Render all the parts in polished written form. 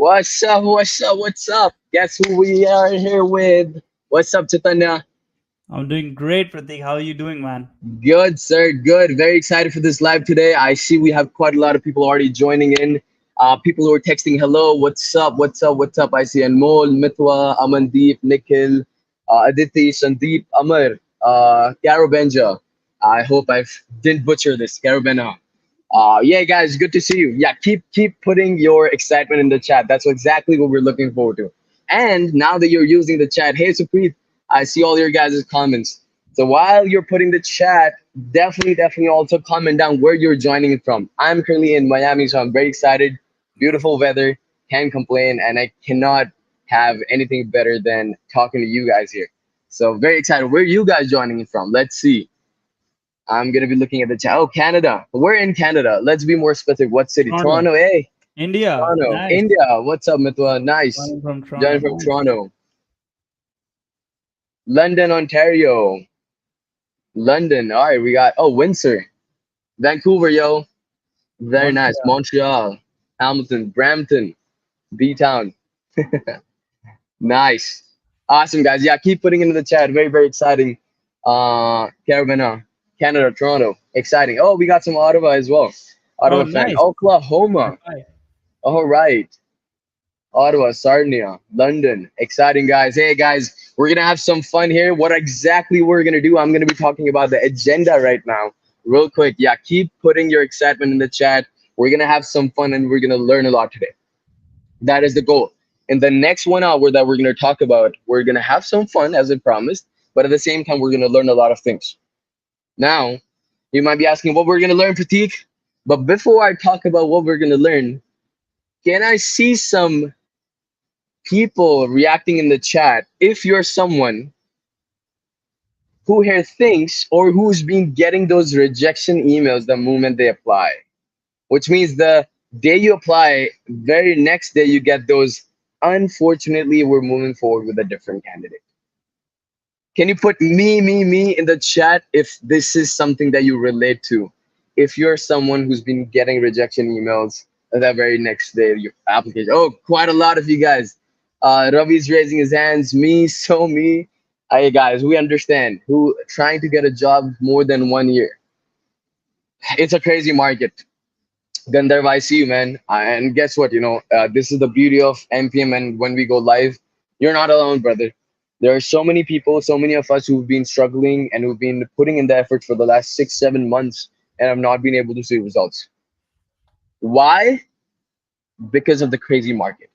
What's up? What's up? What's up? Guess who we are here with? What's up, Chaitanya? I'm doing great, Pratik. How are you doing, man? Good, sir. Good. Very excited for this live today. I see we have quite a lot of people already joining in. People who are texting, hello, what's up? What's up? What's up? I see Anmol, Mithwa, Amandeep, Nikhil, Aditi, Sandeep, Amar, Caro Benja. I hope I didn't butcher this. Caro Benja. Yeah, guys, good to see you. Yeah, keep putting your excitement in the chat. That's exactly what we're looking forward to. And now that you're using the chat, hey Supreet, I see all your guys' comments. So while you're putting the chat, definitely also comment down where you're joining it from. I'm currently in Miami, so I'm very excited. Beautiful weather, can't complain, and I cannot have anything better than talking to you guys here. So very excited. Where are you guys joining it from? Let's see. I'm gonna be looking at the chat. Oh, Canada. We're in Canada. Let's be more specific. What city? Toronto, Toronto. Hey, India. Toronto. Nice. India. What's up, Mithwa? Nice. Joining from Toronto. Joining from Nice. Toronto. London, Ontario. London. All right, we got Windsor. Vancouver, yo. Very nice. Montreal. Montreal. Hamilton. Brampton. B Town. Nice. Awesome, guys. Yeah, keep putting into the chat. Very exciting. Carabana, Canada, Toronto. Exciting. Oh, we got some Ottawa as well. Oh, Ottawa fan. nice. Oklahoma. Hi. All right. Ottawa, Sarnia, London. Exciting, guys. Hey, guys, we're going to have some fun here. What exactly we're going to do, I'm going to be talking about the agenda right now. Real quick. Yeah, keep putting your excitement in the chat. We're going to have some fun and we're going to learn a lot today. That is the goal. In the next 1 hour that we're going to talk about, we're going to have some fun, as I promised, but at the same time, we're going to learn a lot of things. Now, you might be asking what we're going to learn, Pratik. But before I talk about what we're going to learn, can I see some people reacting in the chat if you're someone who here thinks or who's been getting those rejection emails the moment they apply, which means the day you apply, very next day you get those. Unfortunately, we're moving forward with a different candidate. Can you put me in the chat if this is something that you relate to? If you're someone who's been getting rejection emails the very next day, your application. Oh, quite a lot of you guys. Ravi's raising his hands. Me, so me. Hey guys, we understand who trying to get a job more than 1 year. It's a crazy market. Gandharv, I see you, man. And guess what? This is the beauty of MPM. And when we go live, you're not alone, brother. There are so many people, so many of us who've been struggling and who've been putting in the effort for the last 6, 7 months and have not been able to see results. Why? Because of the crazy market.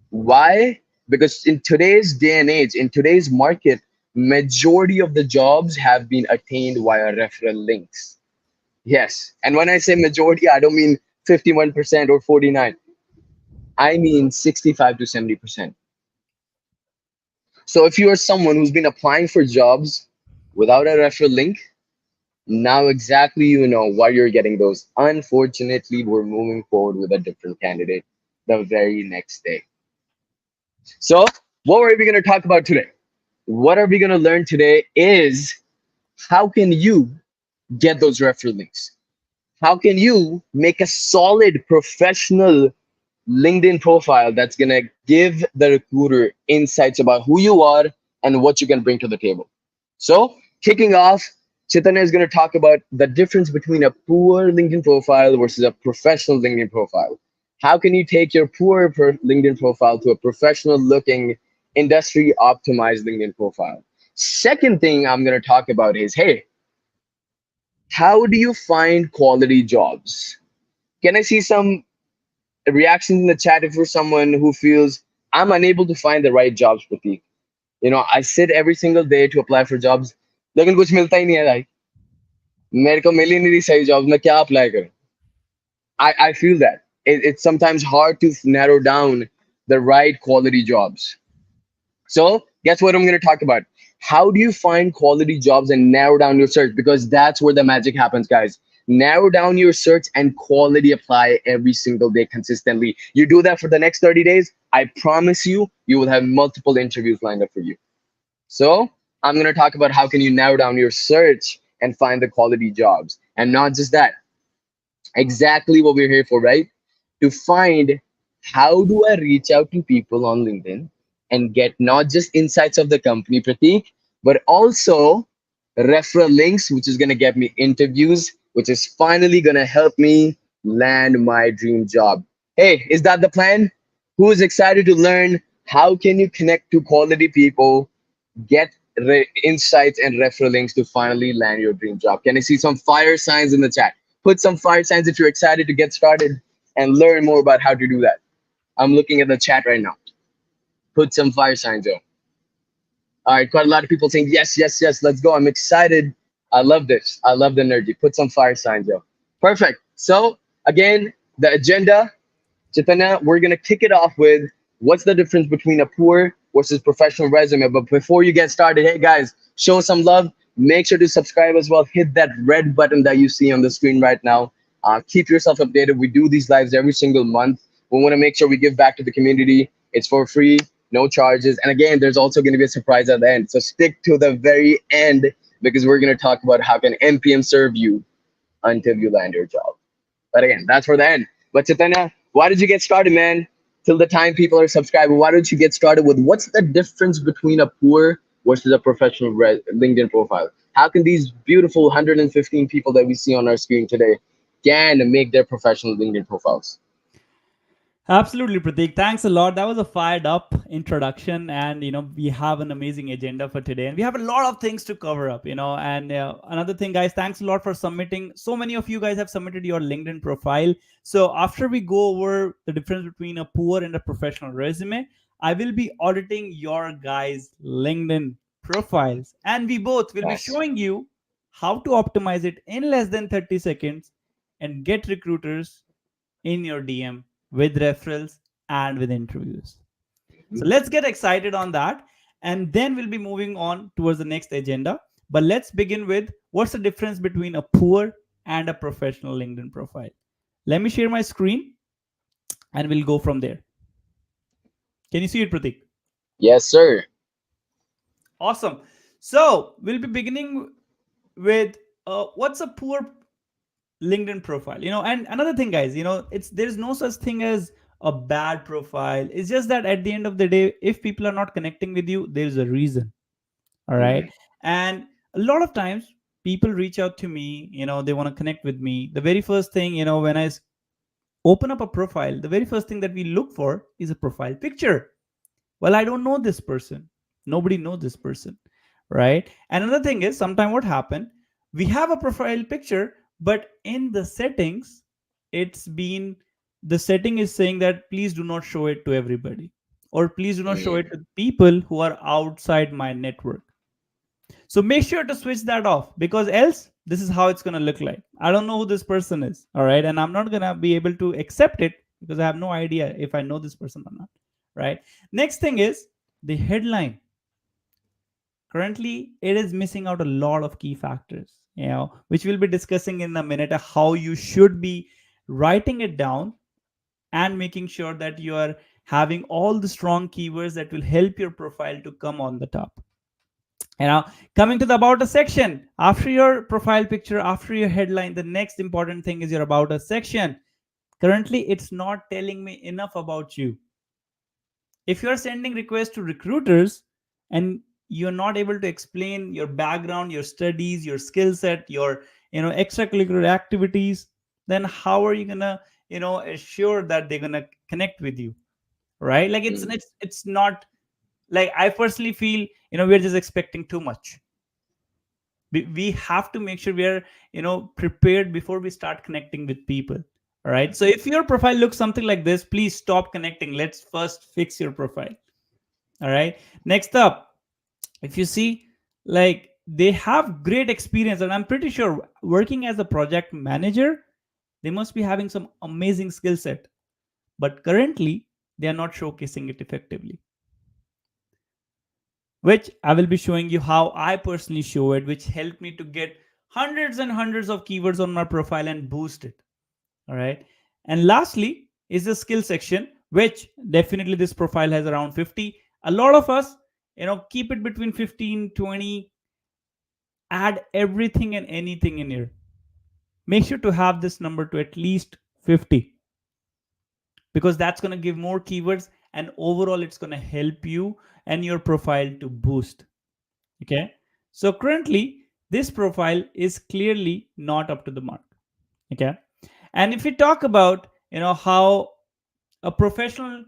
Why? Because in today's day and age, in today's market, majority of the jobs have been attained via referral links. Yes. And when I say majority, I don't mean 51% or 49. I mean 65 to 70%. So if you are someone who's been applying for jobs without a referral link, now exactly you know why you're getting those. Unfortunately, we're moving forward with a different candidate the very next day. So what are we going to talk about today? What are we going to learn today is how can you get those referral links? How can you make a solid professional LinkedIn profile that's going to give the recruiter insights about who you are and what you can bring to the table? So, kicking off, Chaitanya is going to talk about the difference between a poor LinkedIn profile versus a professional LinkedIn profile. How can you take your poor LinkedIn profile to a professional looking, industry optimized LinkedIn profile? Second thing I'm going to talk about is hey, how do you find quality jobs? Can I see some reactions in the chat if you're someone who feels I'm unable to find the right jobs, Pratik? I sit every single day to apply for jobs, लेकिन कुछ मिलता ही नहीं है भाई. मेरे को मिल ही नहीं रही सही jobs, मैं क्या apply करूं? I feel that it's sometimes hard to narrow down the right quality jobs. So guess what I'm going to talk about? How do you find quality jobs and narrow down your search? Because that's where the magic happens, guys. Narrow down your search and quality apply every single day consistently. You do that for the next 30 days, I promise you, you will have multiple interviews lined up for you. So I'm going to talk about how can you narrow down your search and find the quality jobs. And not just that, exactly what we're here for, right? To find how do I reach out to people on LinkedIn and get not just insights of the company, Pratik, but also referral links, which is going to get me interviews, which is finally going to help me land my dream job. Hey, is that the plan? Who is excited to learn how can you connect to quality people, get insights and referral links to finally land your dream job? Can I see some fire signs in the chat? Put some fire signs if you're excited to get started and learn more about how to do that. I'm looking at the chat right now. Put some fire signs, yo. All right, quite a lot of people saying yes, yes, yes. Let's go. I'm excited. I love this. I love the energy. Put some fire signs, yo. Perfect. So again, the agenda, Chaitanya, we're gonna kick it off with what's the difference between a poor versus professional resume. But before you get started, hey guys, show some love. Make sure to subscribe as well. Hit that red button that you see on the screen right now. Keep yourself updated. We do these lives every single month. We want to make sure we give back to the community. It's for free, no charges. And again, there's also going to be a surprise at the end. So stick to the very end because we're going to talk about how can NPM serve you until you land your job. But again, that's for the end. But Chaitanya, why did you get started, man? Till the time people are subscribing, why don't you get started with what's the difference between a poor versus a professional LinkedIn profile? How can these beautiful 115 people that we see on our screen today can make their professional LinkedIn profiles? Absolutely, Pratik. Thanks a lot. That was a fired up introduction, and we have an amazing agenda for today, and we have a lot of things to cover up. And another thing, guys, thanks a lot for submitting. So many of you guys have submitted your LinkedIn profile. So after we go over the difference between a poor and a professional resume, I will be auditing your guys' LinkedIn profiles, and we both will be Nice. showing you how to optimize it in less than 30 seconds and get recruiters in your DM with referrals and with interviews. So Mhm. let's get excited on that. And then we'll be moving on towards the next agenda. But let's begin with what's the difference between a poor and a professional LinkedIn profile. Let me share my screen and we'll go from there. Can you see it, Pratik? Yes, sir. Awesome. So we'll be beginning with what's a poor LinkedIn profile. And another thing, guys, it's there's no such thing as a bad profile. It's just that at the end of the day, if people are not connecting with you, there's a reason. All right. Mm, And a lot of times people reach out to me, they want to connect with me. The very first thing, when I open up a profile, the very first thing that we look for is a profile picture. Well, I don't know this person. Nobody knows this person, right? And another thing is sometimes what happened, we have a profile picture, but in the settings, it's been the setting is saying that please do not show it to everybody, or please do not show it mm, to people who are outside my network. So make sure to switch that off, because else this is how it's going to look like. I don't know who this person is. All right. And I'm not going to be able to accept it because I have no idea if I know this person or not. Right. Next thing is the headline. Currently, it is missing out a lot of key factors, which we'll be discussing in a minute, how you should be writing it down and making sure that you are having all the strong keywords that will help your profile to come on the top. Coming to the about us section, after your profile picture, after your headline, the next important thing is your about us section. Currently, it's not telling me enough about you. If you're sending requests to recruiters and you're not able to explain your background, your studies, your skill set, your extracurricular activities, then how are you gonna assure that they're gonna connect with you, right? Like it's mm, it's it's not, like, I personally feel we're just expecting too much. We have to make sure we are prepared before we start connecting with people. All right, so if your profile looks something like this, please stop connecting. Let's first fix your profile. All right, next up, if you see, like, they have great experience, and I'm pretty sure working as a project manager, they must be having some amazing skill set, but currently they are not showcasing it effectively, which I will be showing you how I personally show it, which helped me to get hundreds and hundreds of keywords on my profile and boost it. All right. And lastly is the skill section, which definitely this profile has around 50. A lot of us, keep it between 15, 20, add everything and anything in here. Make sure to have this number to at least 50. because that's going to give more keywords, and overall it's going to help you and your profile to boost. Okay, so currently this profile is clearly not up to the mark. Okay, and if we talk about how a professional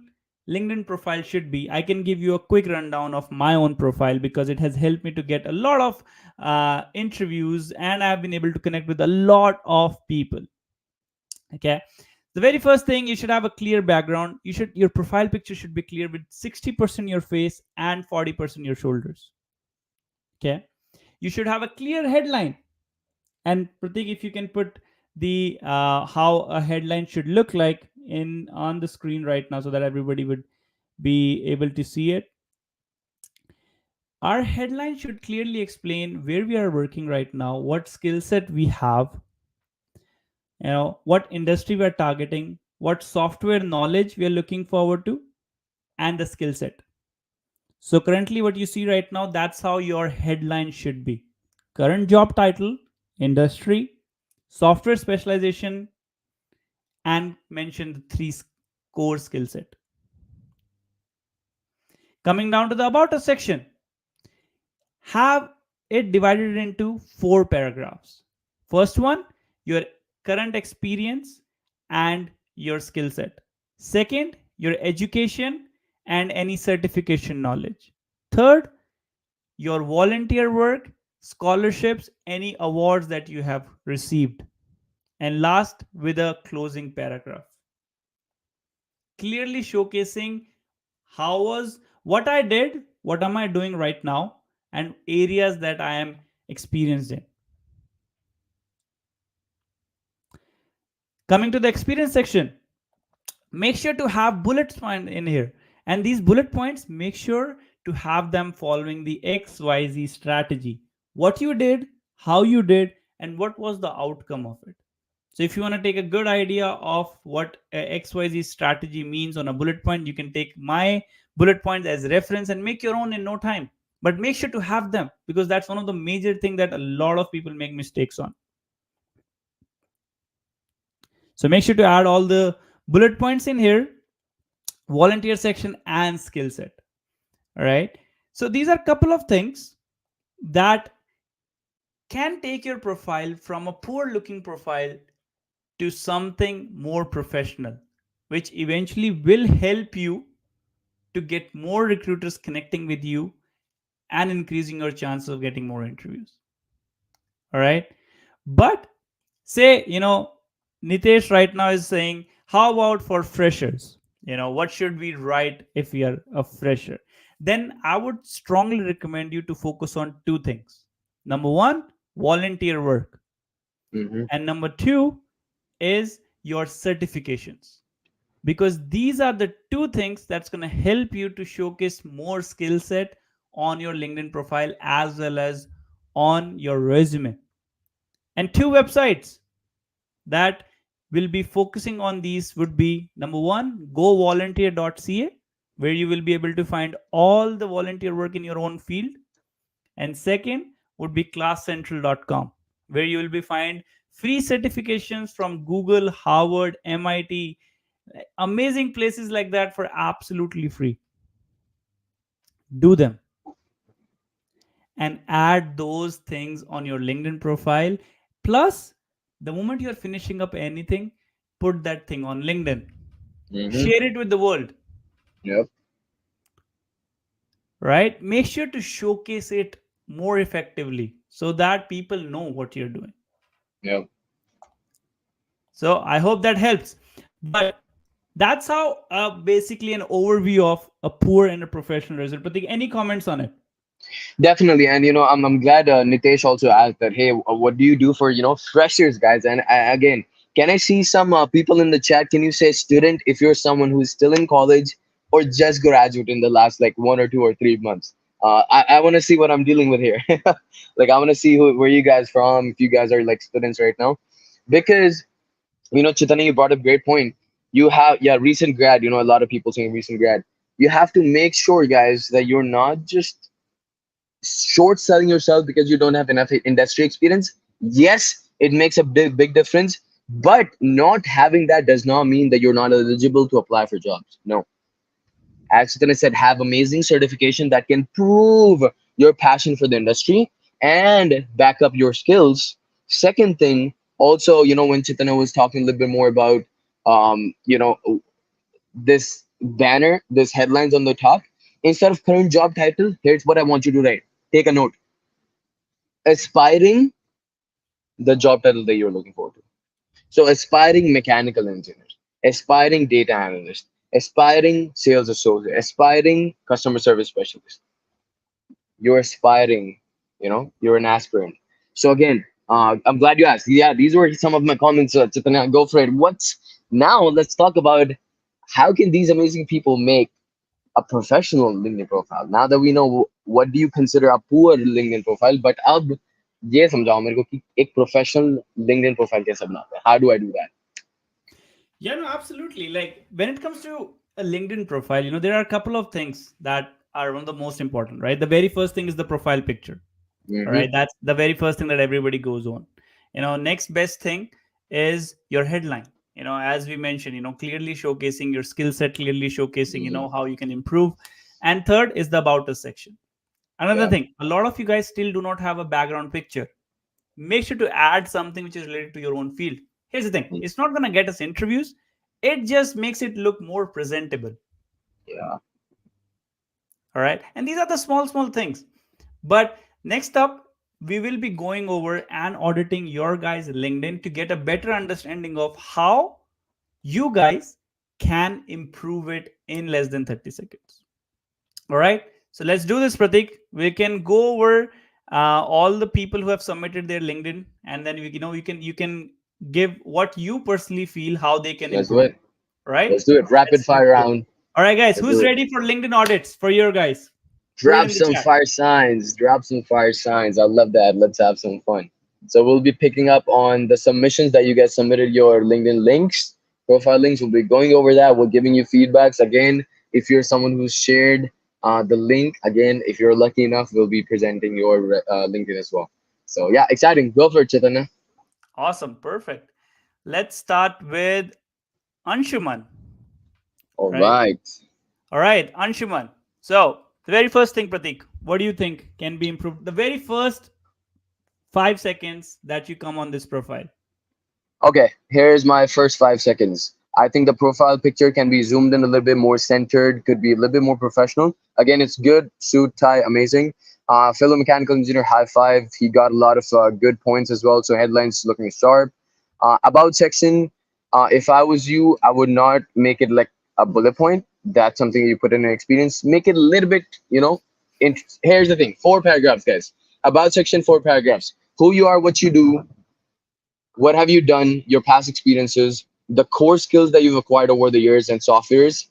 LinkedIn profile should be, I can give you a quick rundown of my own profile because it has helped me to get a lot of interviews, and I've been able to connect with a lot of people. Okay, the very first thing, you should have a clear background. Your profile picture should be clear with 60% your face and 40% your shoulders. Okay, you should have a clear headline. And Pratik, if you can put the how a headline should look like in on the screen right now so that everybody would be able to see it. Our headline should clearly explain where we are working right now, what skill set we have, what industry we are targeting, what software knowledge we are looking forward to, and the skill set. So currently what you see right now, that's how your headline should be. Current job title, industry, software specialization, and mention the three core skill set. Coming down to the about us section, have it divided into 4 paragraphs. First one, your current experience and your skill set. Second, your education and any certification knowledge. Third, your volunteer work, scholarships, any awards that you have received. And last, with a closing paragraph, clearly showcasing how was what I did, what am I doing right now, and areas that I am experienced in. Coming to the experience section, make sure to have bullet points in here. And these bullet points, make sure to have them following the XYZ strategy. What you did, how you did, and what was the outcome of it. So if you want to take a good idea of what XYZ strategy means on a bullet point, you can take my bullet points as reference and make your own in no time. But make sure to have them, because that's one of the major things that a lot of people make mistakes on. So make sure to add all the bullet points in here, volunteer section and skill set. All right. So these are a couple of things that can take your profile from a poor looking profile to something more professional, which eventually will help you to get more recruiters connecting with you and increasing your chance of getting more interviews. All right. But say, Nitesh right now is saying, how about for freshers? What should we write if we are a fresher? Then I would strongly recommend you to focus on 2 things. Number one, volunteer work. Mm-hmm. And number two is your certifications, because these are the 2 things that's going to help you to showcase more skill set on your LinkedIn profile as well as on your resume. And 2 websites that will be focusing on these would be: number one, govolunteer.ca, where you will be able to find all the volunteer work in your own field. And second would be classcentral.com, where you will be find free certifications from Google, Harvard, MIT, amazing places like that for absolutely free. Do them and add those things on your LinkedIn profile. Plus, the moment you're finishing up anything, put that thing on LinkedIn. Mm-hmm. Share it with the world, Yep. right? Make sure to showcase it more effectively so that people know what you're doing. Yep. So I hope that helps. But that's how basically an overview of a poor and a professional result. But any comments on it? Definitely, and I'm glad Nitesh also asked that. Hey, what do you do for freshers, guys? And again, can I see some people in the chat? Can you say student if you're someone who's still in college or just graduate in the last like 1 or 2 or 3 months? I want to see what I'm dealing with here. Like I want to see where you guys from. If you guys are like students right now, because Chaitanya, you brought up a great point. You have recent grad. A lot of people saying recent grad. You have to make sure, guys, that you're not just short selling yourself because you don't have enough industry experience. Yes, it makes a big difference, But not having that does not mean that you're not eligible to apply for jobs. No. As Chitana said, have amazing certification that can prove your passion for the industry and back up your skills. Second thing, also, when Chitana was talking a little bit more about, this banner, this headlines on the top, instead of current job title, here's what I want you to write. Take a note. Aspiring the job title that you're looking forward to. So aspiring mechanical engineer, aspiring data analyst, aspiring sales associate, aspiring customer service specialist. You're aspiring, you're an aspirant. So again, I'm glad you asked. Yeah, these were some of my comments. Chitana, go for it. What's now? Let's talk about how can these amazing people make a professional LinkedIn profile. Now that we know what do you consider a poor LinkedIn profile, but अब ये समझाओ मेरे को कि एक professional LinkedIn profile कैसे बनाते हैं? How do I do that? Yeah, no, absolutely. Like when it comes to a LinkedIn profile, there are a couple of things that are one of the most important, right? The very first thing is the profile picture. All Mm-hmm. right. That's the very first thing that everybody goes on. Next best thing is your headline. As we mentioned, clearly showcasing your skill set, clearly showcasing, Mm-hmm. how you can improve. And third is the about us section. Another Yeah. thing, a lot of you guys still do not have a background picture. Make sure to add something which is related to your own field. Here's the thing, it's not going to get us interviews, it just makes it look more presentable. Yeah. All right, and these are the small things. But next up, we will be going over and auditing your guys LinkedIn to get a better understanding of how you guys can improve it in less than 30 seconds. All right, so let's do this, Pratik. We can go over all the people who have submitted their LinkedIn, and then you can give what you personally feel how they can Let's do improve. it. All right, Let's do it. Rapid let's do fire this. round. All right, guys, Let's do who's it. ready for LinkedIn audits for your guys? Put it Drop in the some chat. fire signs. Drop some fire signs. I love that. Let's have some fun. So we'll be picking up on the submissions that you guys submitted, your LinkedIn links, profile links. We'll be going over that. We're giving you feedbacks. Again, if you're someone who's shared the link, again, if you're lucky enough, we'll be presenting your LinkedIn as well. So yeah, exciting. Go for it, Chaitanya. Awesome, perfect. Let's start with Anshuman. All Right. right. All right, Anshuman. So the very first thing, Pratik, what do you think can be improved? The very first 5 seconds that you come on this profile. Okay, here's my first 5 seconds. I think the profile picture can be zoomed in a little bit more centered, could be a little bit more professional. Again, it's good, suit, tie, amazing. Fellow mechanical engineer, high five. He got a lot of good points as well. So headlines looking sharp. About section, if I was you, I would not make it like a bullet point. That's something you put in an experience. Make it a little bit, here's the thing: 4 paragraphs, guys. About section, 4 paragraphs. Who you are, what you do, what have you done, your past experiences, the core skills that you've acquired over the years and softwares,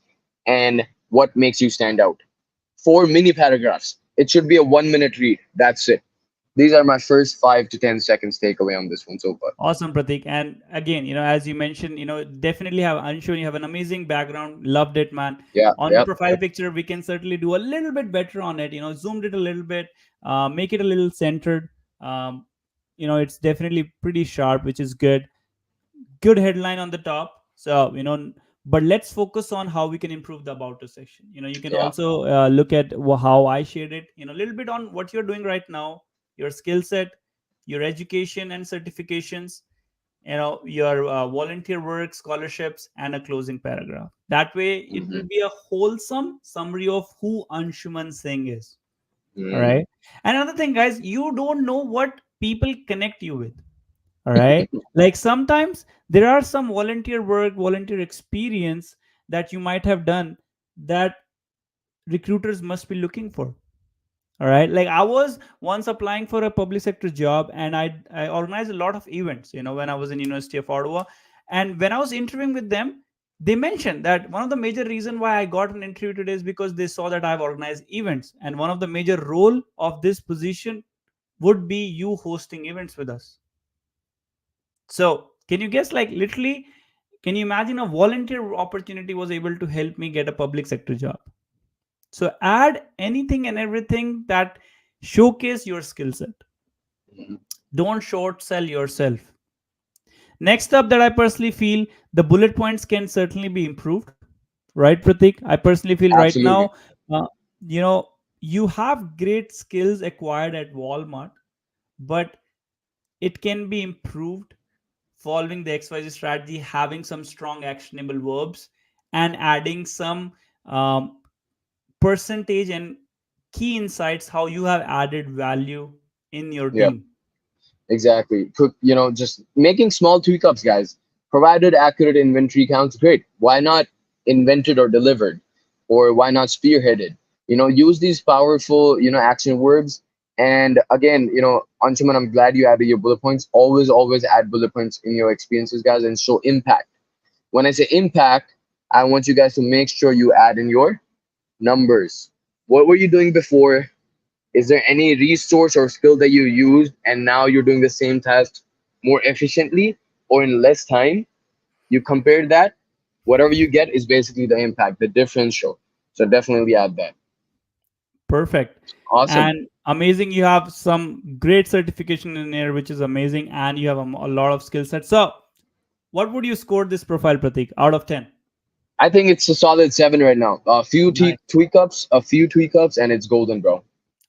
and what makes you stand out. 4 mini paragraphs. It should be a 1 minute read. That's it. These are my first 5 to 10 seconds takeaway on this one so far. Awesome, Pratik. And again, as you mentioned, definitely have Anshu. You have an amazing background. Loved it, man. Yeah, On the yep, profile yep. picture, we can certainly do a little bit better on it. Zoomed it a little bit, make it a little centered. Um, it's definitely pretty sharp, which is good. Good headline on the top. So but let's focus on how we can improve the about us section. You can Yeah. also look at how I shared it. A little bit on what you're doing right now, your skill set, your education and certifications, your volunteer work, scholarships, and a closing paragraph. That way it Mm-hmm. will be a wholesome summary of who Anshuman Singh is. All Mm-hmm. right. And another thing, guys, you don't know what people connect you with. All right, like sometimes there are some volunteer work, volunteer experience that you might have done that recruiters must be looking for. All right, like I was once applying for a public sector job, and I organized a lot of events, when I was in University of Ottawa. And when I was interviewing with them, they mentioned that one of the major reason why I got an interview today is because they saw that I've organized events, and one of the major role of this position would be you hosting events with us. So, can you guess, like, literally, can you imagine a volunteer opportunity was able to help me get a public sector job? So, add anything and everything that showcase your skill set. Mm-hmm. Don't short sell yourself. Next up, that I personally feel the bullet points can certainly be improved, right, Pratik? I personally feel right now, Absolutely. uh, you know, you have great skills acquired at Walmart, but it can be improved following the XYZ strategy, having some strong actionable verbs, and adding some um, percentage and key insights how you have added value in your Yeah. team. Exactly. Cook, just making small tweak ups, guys. Provided accurate inventory counts, great. Why not invented or delivered? Or why not spearheaded? Use these powerful, action words. And again, Anshuman, I'm glad you added your bullet points. Always, always add bullet points in your experiences, guys, and show impact. When I say impact, I want you guys to make sure you add in your numbers. What were you doing before? Is there any resource or skill that you used and now you're doing the same task more efficiently or in less time? You compare that, whatever you get is basically the impact, the differential. So definitely add that. Perfect. Awesome. And amazing. You have some great certification in there, which is amazing. And you have a lot of skill sets. So, what would you score this profile, Pratik, out of 10? I think it's a solid 7 right now. A few Nice. tweak ups, and it's golden, bro.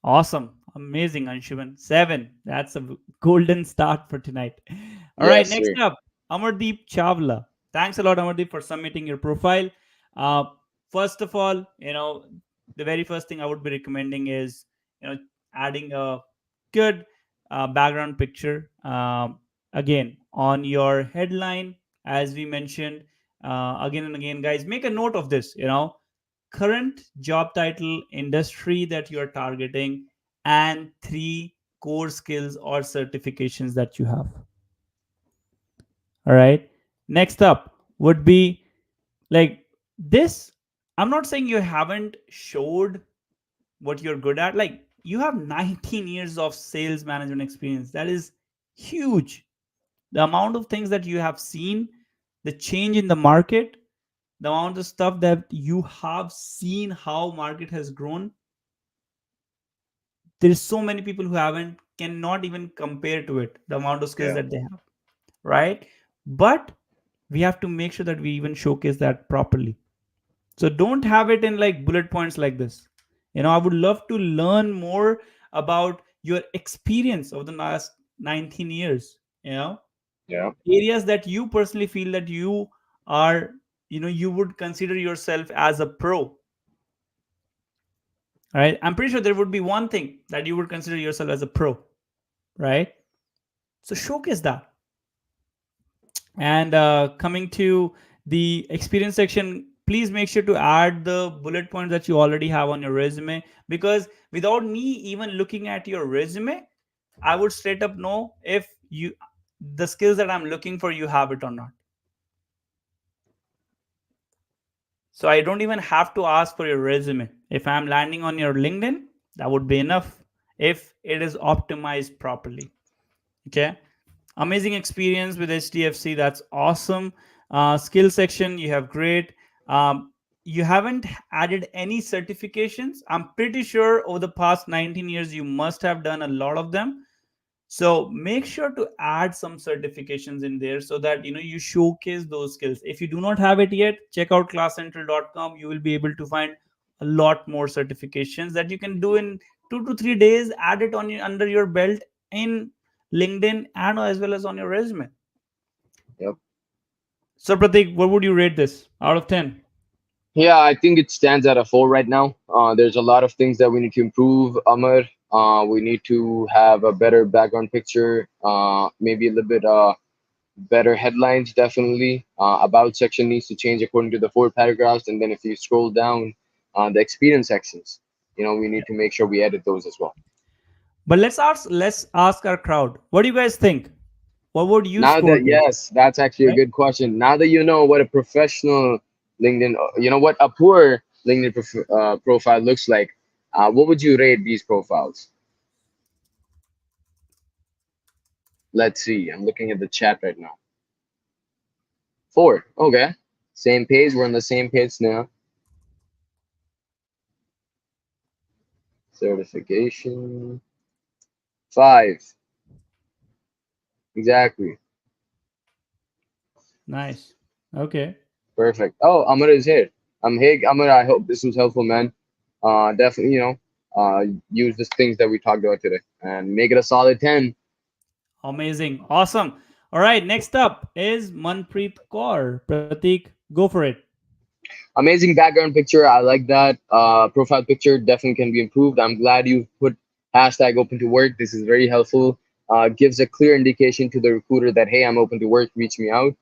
Awesome. Amazing, Anshuman. 7. That's a golden start for tonight. All right, Yes, next sir. up, Amardeep Chawla. Thanks a lot, Amardeep, for submitting your profile. Uh, First of all, the very first thing I would be recommending is, you know, adding a good background picture. Again, on your headline, as we mentioned, again and again, guys, make a note of this, current job title, industry that you are targeting, and three core skills or certifications that you have. All right. Next up would be like this. I'm not saying you haven't showed what you're good at. Like you have 19 years of sales management experience. That is huge. The amount of things that you have seen, the change in the market, the amount of stuff that you have seen how market has grown, there's so many people who haven't, cannot even compare to it, the amount of skills Yeah. that they have, right? But we have to make sure that we even showcase that properly. So don't have it in like bullet points like this. I would love to learn more about your experience of the last 19 years, Yeah. areas that you personally feel that you are, you would consider yourself as a pro, right? I'm pretty sure there would be one thing that you would consider yourself as a pro, right? So showcase that. And coming to the experience section, please make sure to add the bullet points that you already have on your resume, because without me even looking at your resume, I would straight up know if you, the skills that I'm looking for, you have it or not. So I don't even have to ask for your resume. If I'm landing on your LinkedIn, that would be enough if it is optimized properly. Okay. Amazing experience with HDFC. That's awesome. Skill section, you have great. You haven't added any certifications. I'm pretty sure over the past 19 years, you must have done a lot of them. So make sure to add some certifications in there so that you showcase those skills. If you do not have it yet, check out classcentral.com. You will be able to find a lot more certifications that you can do in 2 to 3 days. Add it on your, under your belt in LinkedIn and as well as on your resume. Yep. So Pratik, what would you rate this out of 10? Yeah, I think it stands at a 4 right now. There's a lot of things that we need to improve, Amar. We need to have a better background picture, maybe a little bit better headlines, definitely. About section needs to change according to the 4 paragraphs. And then if you scroll down, the experience sections, we need to make sure we edit those as well. But let's ask our crowd. What do you guys think? What would you Now score that, this? yes, that's actually a Right? good question. Now that you know what a professional LinkedIn, what a poor LinkedIn profile looks like, what would you rate these profiles? Let's see. I'm looking at the chat right now. 4. Okay. Same page. We're on the same page now. Certification. 5. Exactly. Nice. Okay. Perfect. Oh, Amar is here. Hey, Amar. I hope this was helpful, man. Definitely, use the things that we talked about today and make it a solid 10. Amazing. Awesome. All right. Next up is Manpreet Kaur. Pratik, go for it. Amazing background picture. I like that. Profile picture definitely can be improved. I'm glad you put hashtag open to work. This is very helpful. Gives a clear indication to the recruiter that, hey, I'm open to work. Reach me out.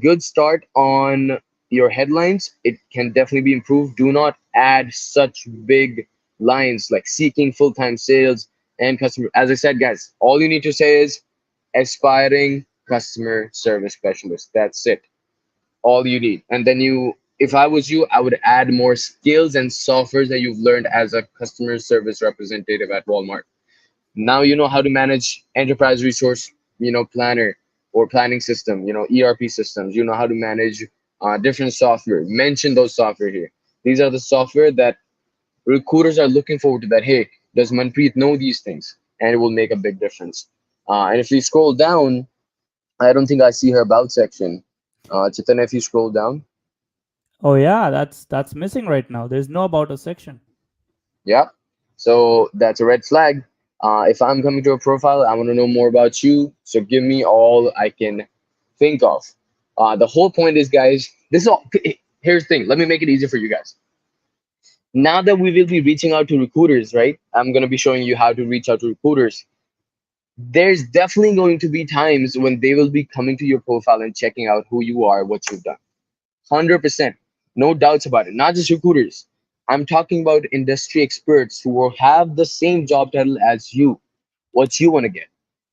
Good start on your headlines. It can definitely be improved. Do not add such big lines like seeking full time sales and customer. As I said, guys, all you need to say is aspiring customer service specialist. That's it, all you need. And then you, if I was you, I would add more skills and softwares that you've learned as a customer service representative at Walmart. Now you know how to manage enterprise resource, planner or planning system, ERP systems. You know how to manage different software. Mention those software here. These are the software that recruiters are looking forward to. That, hey, does Manpreet know these things? And it will make a big difference. And if we scroll down, I don't think I see her about section. Chaitanya, if you scroll down, Oh yeah, that's missing right now. There's no about a section. yeah. So that's a red flag. If I'm coming to a profile, I want to know more about you. So give me all I can think of. The whole point is, guys, this is all. Here's the thing. Let me make it easier for you guys. Now that we will be reaching out to recruiters, right? I'm going to be showing you how to reach out to recruiters. There's definitely going to be times when they will be coming to your profile and checking out who you are, what you've done. 100%. No doubts about it. Not just recruiters. I'm talking about industry experts who will have the same job title as you, what you want to get.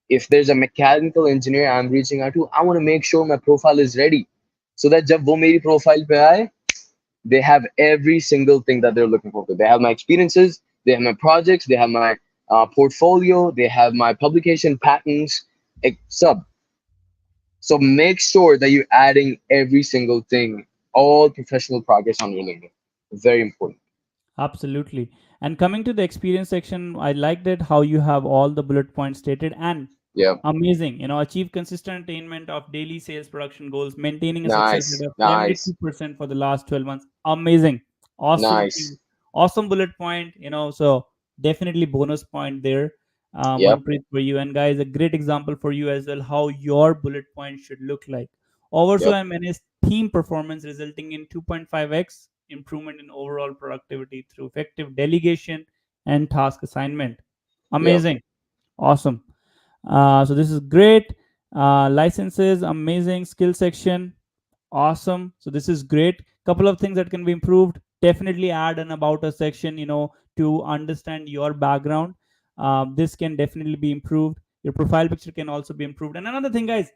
If there's a mechanical engineer I'm reaching out to, I want to make sure my profile is ready. So that जब वो मेरी profile पे आए, they have every single thing that they're looking for. They have my experiences, they have my projects, they have my portfolio, they have my publication patents, sub. So make sure that you're adding every single thing, all professional progress on your LinkedIn. Very important. Absolutely. And coming to the experience section, I liked it how you have all the bullet points stated and Yeah. amazing. Achieve consistent attainment of daily sales production goals, maintaining a success Nice. rate of Nice. 72% for the last 12 months. Amazing. Awesome Nice. thing. Awesome bullet point. So definitely bonus point there. Yep. Manpreet for you. And guys, a great example for you as well how your bullet point should look like. Oversaw Yep. and manage team performance, resulting in 2.5x improvement in overall productivity through effective delegation and task assignment. Yep. Amazing. Awesome. So this is great. Licenses, amazing. Skill section, awesome. So this is great. Couple of things that can be improved. Definitely add an about a section, to understand your background. This can definitely be improved. Your profile picture can also be improved. And another thing, guys,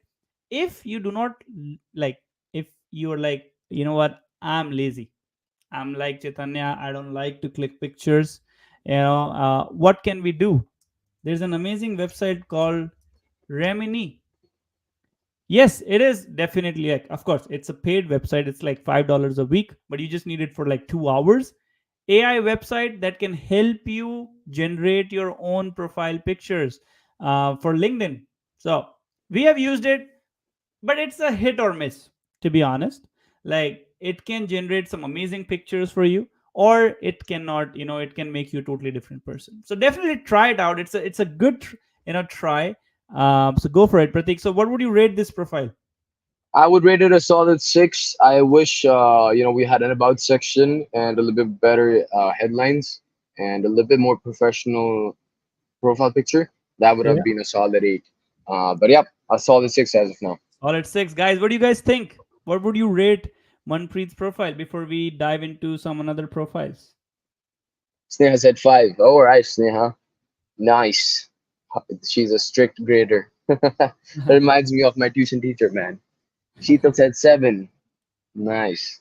if you do not like, if you're like, you know what, I'm lazy, I'm like Chaitanya, I don't like to click pictures. What can we do? There's an amazing website called Remini. Yes, it is definitely like, of course, it's a paid website. It's like $5 a week, but you just need it for like 2 hours. AI website that can help you generate your own profile pictures for LinkedIn. So we have used it, but it's a hit or miss, to be honest. Like it can generate some amazing pictures for you, or it cannot. It can make you a totally different person. So definitely try it out. It's a good try. So go for it, Pratik. So what would you rate this profile? I would rate it a solid 6. I wish we had an about section and a little bit better headlines and a little bit more professional profile picture. That would have Yeah. been a solid 8. But yeah, a solid 6 as of now. Solid 6, guys. What do you guys think? What would you rate Manpreet's profile before we dive into some another profiles? Sneha said 5. All right, Sneha. Nice. She's a strict grader. That reminds me of my tuition teacher, man. Sheetal said 7. Nice.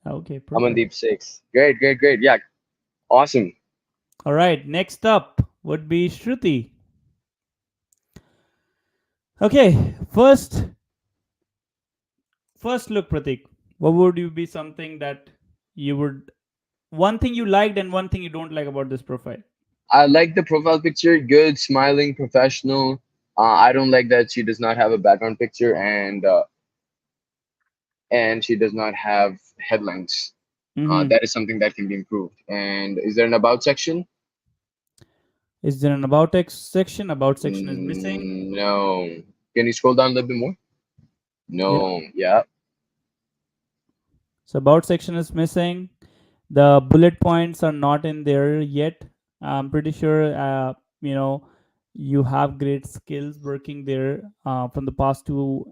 Okay, perfect. Amandeep 6. Great, great, great. Yeah, awesome. All right, next up would be Shruti. Okay, first look, Pratik. What would you be something that you would one thing you liked and one thing you don't like about this profile? I like the profile picture. Good, smiling, professional. I don't like that she does not have a background picture, and she does not have headlines. Mm-hmm. That is something that can be improved. And is there an about section? Is there an about text section? About section is missing. No. Can you scroll down a little bit more? Yeah. No. Yeah. So about section is missing. The bullet points are not in there yet. I'm pretty sure you know you have great skills working there from the past 2+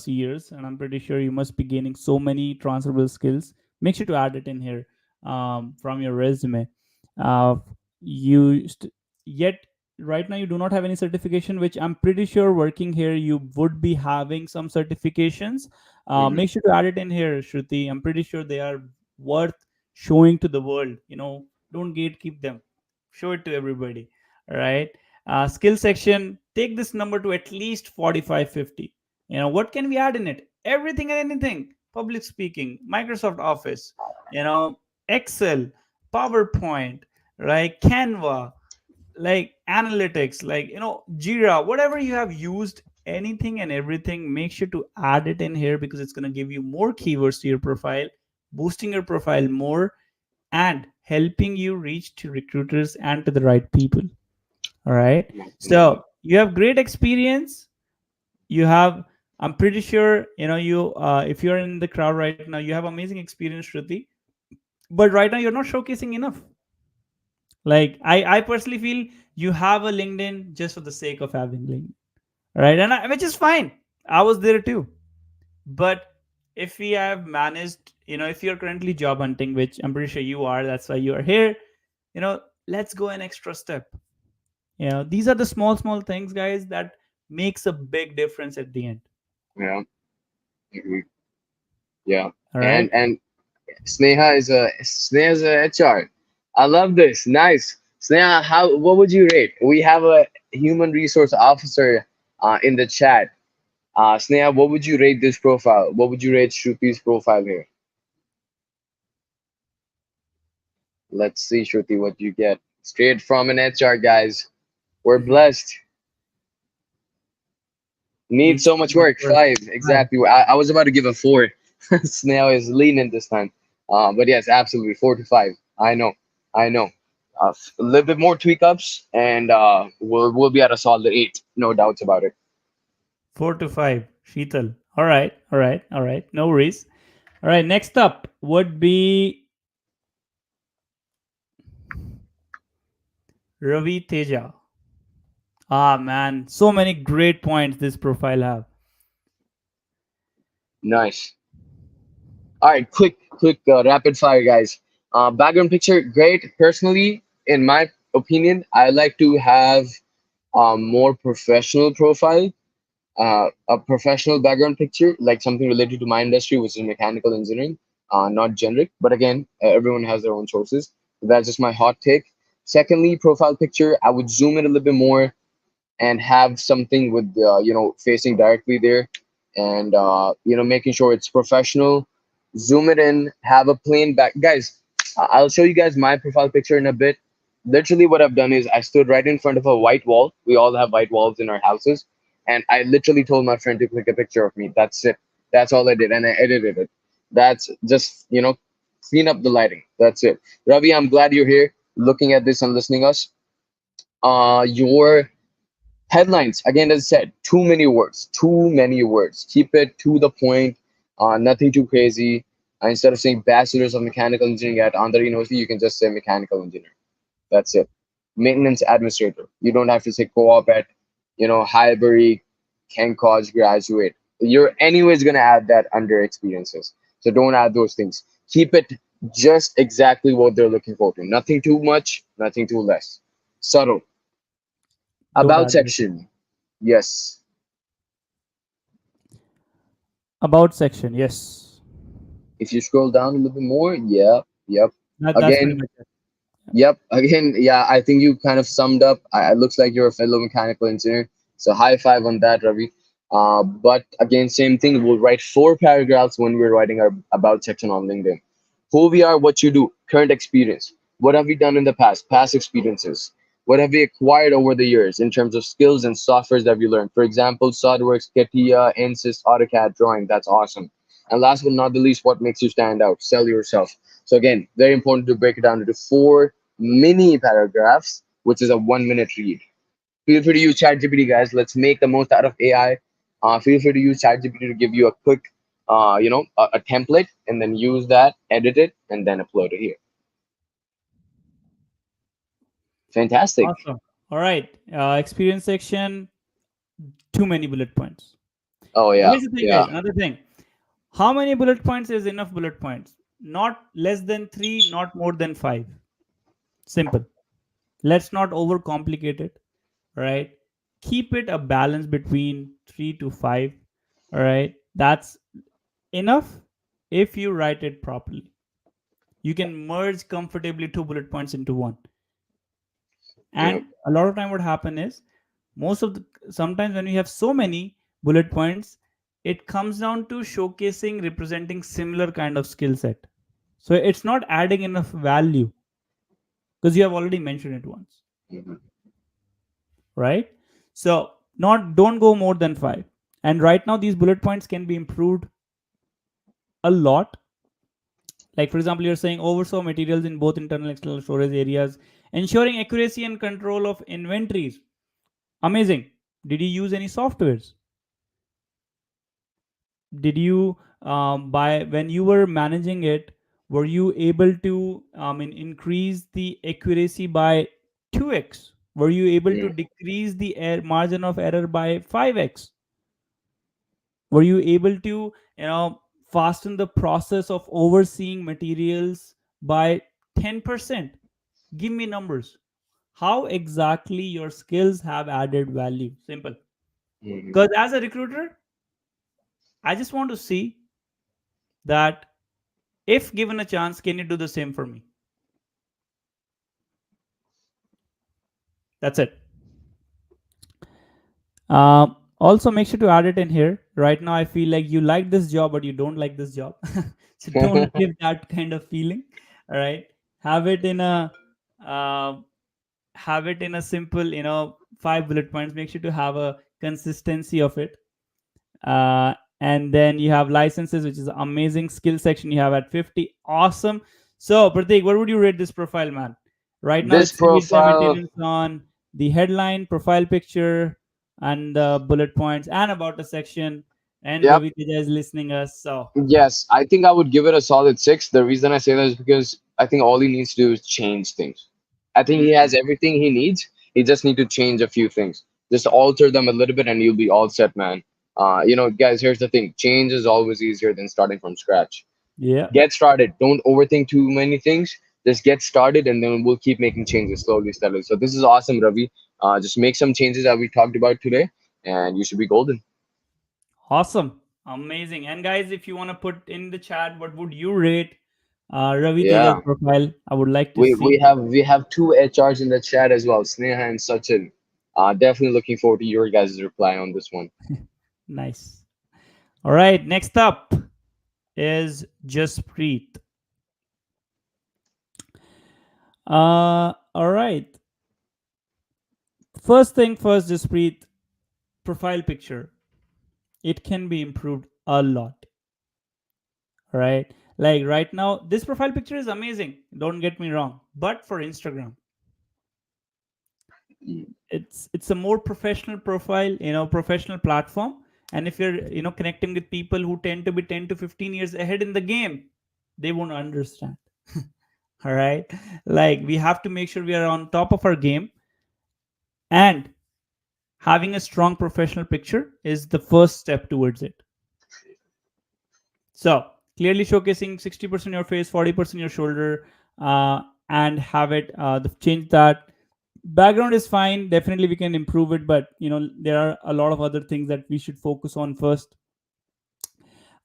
years, and I'm pretty sure you must be gaining so many transferable skills. Make sure to add it in here from your resume. Uh, you yet right now you do not have any certification, which I'm pretty sure working here you would be having some certifications. Hmm. Make sure to add it in here, Shruti. I'm pretty sure they are worth showing to the world. Don't gatekeep them. Show it to everybody. All right. Skill section. Take this number to at least 45, 50. What can we add in it? Everything and anything. Public speaking, Microsoft Office, Excel, PowerPoint, right? Canva, like analytics, like Jira, whatever you have used, anything and everything, make sure to add it in here because it's going to give you more keywords to your profile, boosting your profile more, and helping you reach to recruiters and to the right people. All right. Absolutely. So you have great experience. You have, I'm pretty sure, you if you're in the crowd right now, you have amazing experience, Shruti, but right now you're not showcasing enough. Like I personally feel you have a LinkedIn just for the sake of having LinkedIn, right? Which is fine. I was there too. But if we have managed, if you're currently job hunting, which I'm pretty sure you are, that's why you are here, let's go an extra step. These are the small things, guys, that makes a big difference at the end. Yeah. Agree. Yeah. All right. And Sneha is a HR. I love this. Nice. Sneha, what would you rate? We have a human resource officer in the chat. Sneha, what would you rate this profile? What would you rate Shruti's profile here? Let's see, Shruti, what you get. Straight from an HR, guys. We're Mhm. blessed. Need Needs so too much much work. work. 5, Right. exactly. I was about to give a 4. Snail is leaning this time. But yes, absolutely. 4 to 5. I know. I know. A little bit more tweak ups, and we'll be at a solid 8. No doubts about it. 4 to 5, Sheetal. All right, all right, all right. No worries. All right, next up would be Ravi Teja. Ah, man, so many great points this profile have. Nice. All right, quick, rapid fire, guys. Background picture, great. Personally, in my opinion, I like to have more professional profile, a professional background picture, like something related to my industry, which is mechanical engineering, not generic. But again, everyone has their own choices. That's just my hot take. Secondly, profile picture, I would zoom in a little bit more and have something with facing directly there, and making sure it's professional. Zoom it in, have a plain back, guys. I'll show you guys my profile picture in a bit. Literally what I've done is I stood right in front of a white wall. We all have white walls in our houses, and I literally told my friend to click a picture of me. That's it. That's all I did, and I edited it. That's just clean up the lighting. That's it. Ravi, I'm glad you're here looking at this and listening us. Your headlines, again, as I said, too many words, too many words. Keep it to the point, nothing too crazy. Instead of saying bachelor's of mechanical engineering at Andhra University, you can just say mechanical engineer. That's it. Maintenance administrator. You don't have to say co-op at Highbury, Ken College graduate. You're anyways gonna add that under experiences, so don't add those things. Keep it just exactly what they're looking for to. Nothing too much, nothing too less. Subtle. Don't About add this. section. Yes. About section, yes. If you scroll down a little bit more, yeah, yep. That's pretty Again, much it. yep. Again, yeah. I think you kind of summed up. It looks like you're a fellow mechanical engineer. So high five on that, Ravi. But again, same thing. We'll write 4 paragraphs when we're writing our about section on LinkedIn. Who we are, what you do, current experience. What have we done in the past? Past experiences. What have you acquired over the years in terms of skills and softwares that you learned? For example, SolidWorks, CATIA, Insys, AutoCAD, drawing. That's awesome. And last but not the least, what makes you stand out? Sell yourself. So again, very important to break it down into four mini paragraphs, which is a 1 minute read. Feel free to use ChatGPT, guys. Let's make the most out of AI. Feel free to use ChatGPT to give you a quick, a template, and then use that, edit it, and then upload it here. Fantastic. Awesome. All right. Experience section, too many bullet points. Oh yeah, Here's the thing, yeah. guys. Another thing. How many bullet points is enough bullet points? Not less than three, not more than five. Simple. Let's not overcomplicate it. Right. Keep it a balance between three to five. All right. That's enough if you write it properly. You can merge comfortably two bullet points into one. Yeah. And a lot of time what happen is most of the sometimes when you have so many bullet points, it comes down to showcasing representing similar kind of skill set. So it's not adding enough value because you have already mentioned it once, Mhm. right? So not don't go more than five. And right now these bullet points can be improved a lot. Like for example, you're saying oversaw materials in both internal and external storage areas, ensuring accuracy and control of inventories. Amazing. Did you use any softwares? Did you by when you were managing it, were you able to increase the accuracy by 2x? Were you able to Mm, decrease the margin of error by 5x? Were you able to fasten the process of overseeing materials by 10%? Give me numbers. How exactly your skills have added value? Simple. mhm. Because as a recruiter, I just want to see that if given a chance, can you do the same for me? That's it. Also, make sure to add it in here. Right now, I feel like you like this job, but you don't like this job. So don't give that kind of feeling. All right. Have it in a uh, have it in a simple, five bullet points. Make sure to have a consistency of it. uh, and then you have licenses, which is amazing. Skill section you have at 50. Awesome. So Pratik, what would you rate this profile, man? Right now This it's needs the profile, maintenance on the headline, profile picture, and the bullet points, and about a section. And yep. Ravi Teja is listening us. So Yes, I think I would give it a solid six. The reason I say that is because I think all he needs to do is change things. I think he has everything he needs. He just need to change a few things. Just alter them a little bit, and you'll be all set, man. Guys, here's the thing: change is always easier than starting from scratch. yeah, Get started. Don't overthink too many things. Just get started, and then we'll keep making changes slowly, steadily. So this is awesome, Ravi. Just make some changes that we talked about today, and you should be golden. awesome, amazing. And guys, if you want to put in the chat, what would you rate Ravi Teja's Yeah. profile? I would like to We see. we have we have two HRs in the chat as well, Sneha and Sachin. Definitely looking forward to your guys' reply on this one. Nice. All right, next up is Jaspreet. All right. First thing first, Jaspreet, profile picture. It can be improved a lot. All right. Like right now, this profile picture is amazing. Don't get me wrong. But for Instagram, it's a more professional profile, professional platform. And if you're, connecting with people who tend to be 10 to 15 years ahead in the game, they won't understand. All right. Like we have to make sure we are on top of our game, and having a strong professional picture is the first step towards it. So clearly showcasing 60% your face, 40% your shoulder, and have it change that. Background is fine. Definitely we can improve it, but there are a lot of other things that we should focus on first.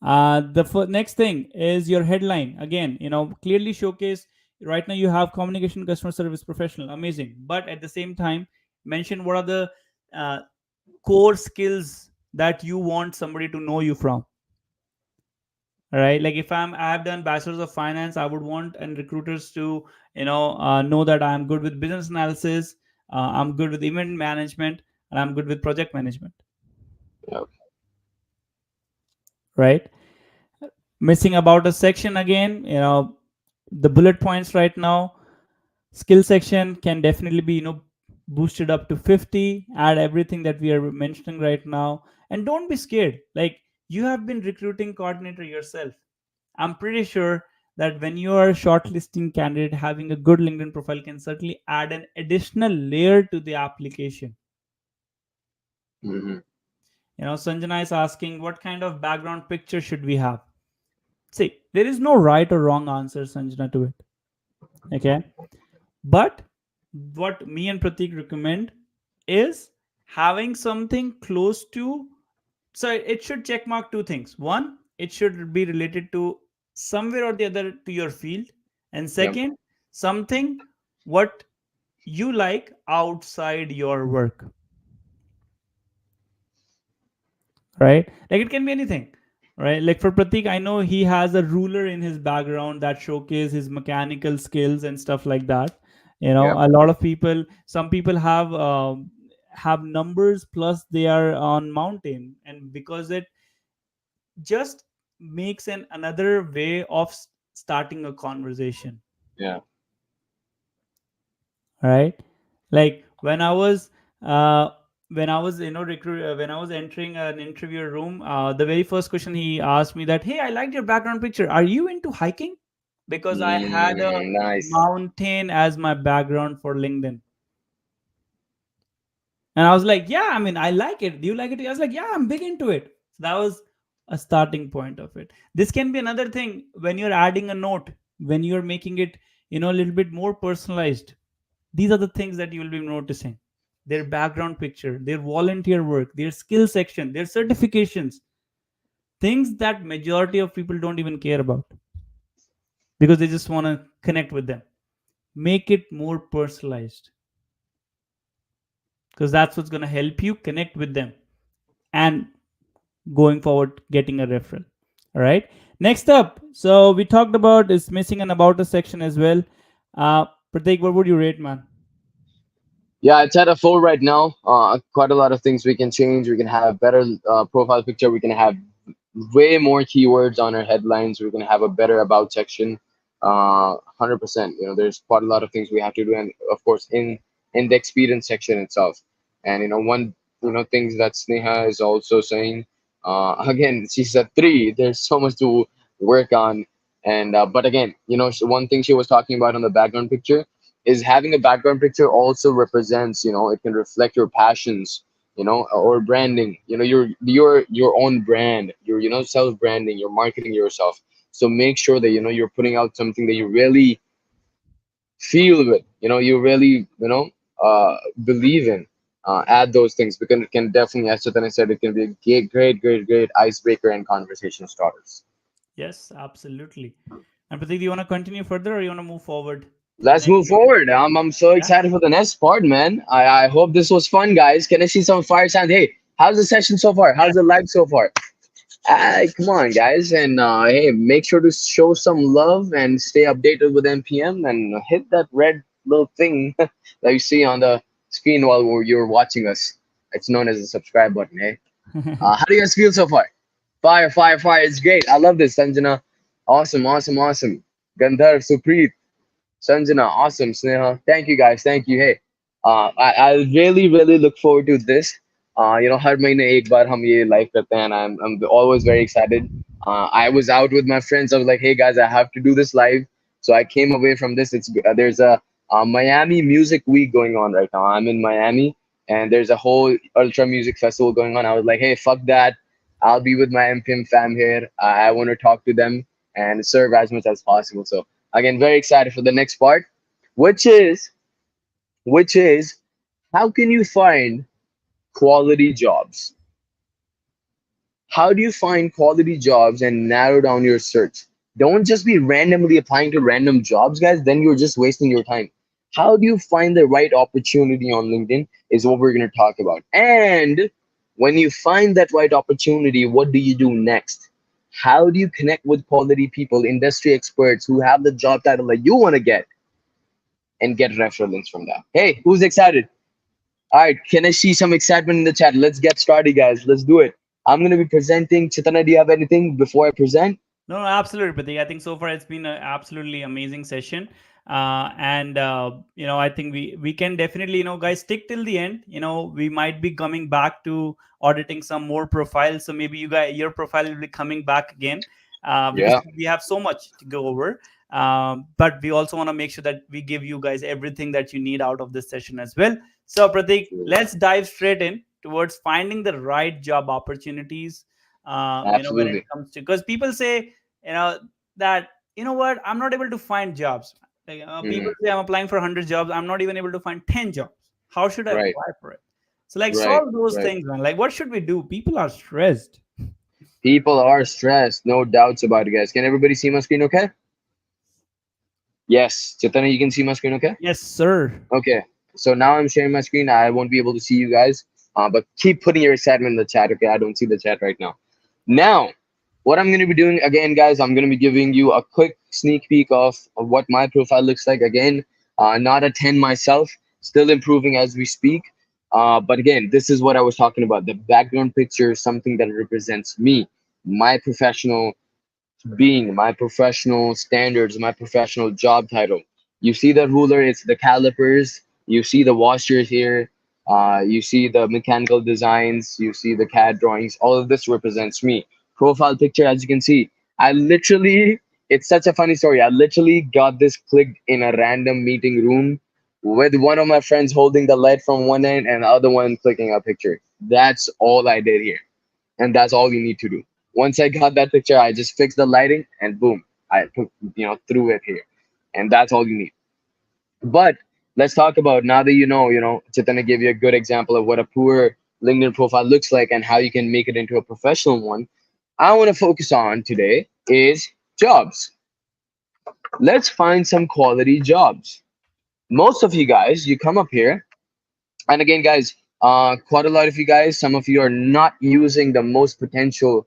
The next thing is your headline. Again, clearly showcase. Right now you have communication, customer service, professional, amazing. But at the same time, mention what are the uh, core skills that you want somebody to know you from. All right, like if I've done bachelor's of finance, I would want and recruiters to know that I'm good with business analysis. I'm good with event management, and I'm good with project management. Yeah. Right? Missing about a section again, the bullet points right now. Skill section can definitely be, boosted up to 50. Add everything that we are mentioning right now, and don't be scared. Like, you have been recruiting coordinator yourself. I'm pretty sure that when you are shortlisting candidate, having a good LinkedIn profile can certainly add an additional layer to the application. Hmm. Sanjana is asking, what kind of background picture should we have? See, there is no right or wrong answer, Sanjana, to it. Okay. But what me and Pratik recommend is having something close to, so it should check mark two things. One, it should be related to somewhere or the other to your field. And Yep. second, something what you like outside your work. Right? Like, it can be anything. Right? Like for Pratik, I know he has a ruler in his background that showcase his mechanical skills and stuff like that. Yep. A lot of people, some people have numbers plus they are on mountain, and because it just makes an another way of starting a conversation. Yeah. Right? Like uh when I was when I was entering an interview room, the very first question he asked me that, hey, I liked your background picture, are you into hiking? Because I had a Nice. mountain as my background for LinkedIn. And I was like, yeah, I mean, I like it. Do you like it? I was like, yeah, I'm big into it. So that was a starting point of it. This can be another thing when you're adding a note, when you're making it, a little bit more personalized. These are the things that you will be noticing: their background picture, their volunteer work, their skill section, their certifications, things that majority of people don't even care about because they just want to connect with them. Make it more personalized, because that's what's going to help you connect with them and going forward getting a referral. All right, next up, so we talked about is missing an about a section as well. Pratik, what would you rate, man? Yeah, it's at a 4 right now. Quite a lot of things we can change. We can have better profile picture. We can have way more keywords on our headlines. We're gonna have a better about section. 100%. There's quite a lot of things we have to do, and of course, in the experience section itself. And one things that Sneha is also saying. Again, she said 3. There's so much to work on, and but again, one thing she was talking about on the background picture is having a background picture also represents, it can reflect your passions, or branding, your own brand, your self branding, you're marketing yourself. So make sure that you're putting out something that you really feel with, you really believe in. Add those things because it can definitely, as Chethan said, it can be a great icebreaker and conversation starters. Yes, absolutely. And Pratik, do you want to continue further or you want to move forward to the Let's next move topic? forward. I'm so Yeah. excited for the next part, man. I hope this was fun, guys. Can I see some fire sound? Hey, how's the session so far? Yes. How's the live so far? Come on, guys, and hey, make sure to show some love and stay updated with NPM and hit that red little thing that you see on the screen while you're watching us. It's known as the subscribe button. Hey, how do you guys feel so far? Fire, fire, fire! It's great. I love this, Sanjana. Awesome, awesome, awesome. Gandhar, Supreet, Sanjana, awesome. Sneha, thank you guys. Thank you. Hey, I really look forward to this. हर महीने एक बार हम ये live करते हैं, and I'm always very excited. I was out with my friends. I was like, hey guys, I have to do this live. So I came away from this. There's a Miami Music Week going on right now. I'm in Miami, and there's a whole Ultra Music Festival going on. I was like, hey, fuck that. I'll be with my MPM fam here. I want to talk to them and serve as much as possible. So again, very excited for the next part, which is which is how can you find quality jobs? How do you find quality jobs and narrow down your search? Don't just be randomly applying to random jobs, guys. Then you're just wasting your time. How do you find the right opportunity on LinkedIn is what we're going to talk about. And when you find that right opportunity, what do you do next? How do you connect with quality people, industry experts who have the job title that you want to get and get referrals from that? Hey, who's excited? All right, can I see some excitement in the chat? Let's get started, guys. Let's do it. I'm gonna be presenting. Chitana, do you have anything before I present? No, no, absolutely, Pratik. I think so far it's been an absolutely amazing session, and I think we can definitely, guys, stick till the end. We might be coming back to auditing some more profiles, so maybe your profile will be coming back again, because Yeah, we have so much to go over. But we also want to make sure that we give you guys everything that you need out of this session as well. So, Pratik, let's dive straight in towards finding the right job opportunities. When it absolutely. comes to, because people say, you know that, what, I'm not able to find jobs. Like, people Hmm. say I'm applying for 100 jobs, I'm not even able to find 10 jobs. How should I Right, apply for it? So, like, right, solve those right. things, man. Like, what should we do? People are stressed. People are stressed, no doubts about it, guys. Can everybody see my screen? Okay. Yes, Chitana, you can see my screen. Okay. Yes, sir. Okay, so now I'm sharing my screen. I won't be able to see you guys, but keep putting your excitement in the chat. Okay, I don't see the chat right now. Now, what I'm going to be doing again, guys, I'm going to be giving you a quick sneak peek of what my profile looks like. Again, not a 10 myself, still improving as we speak. But again, this is what I was talking about. The background picture is something that represents me, my professional being, my professional standards, my professional job title. You see the ruler, it's the calipers. You see the washers here. You see the mechanical designs. You see the CAD drawings. All of this represents me. Profile picture, as you can see, it's such a funny story. I literally got this clicked in a random meeting room with one of my friends holding the light from one end and the other one clicking a picture. That's all I did here, and that's all you need to do. Once I got that picture, I just fixed the lighting and boom, I put, threw it here, and that's all you need. But let's talk about, now that Chaitanya gave you a good example of what a poor LinkedIn profile looks like and how you can make it into a professional one. I want to focus on today is jobs. Let's find some quality jobs. Most of you guys, you come up here, and again, guys, quite a lot of you guys, some of you are not using the most potential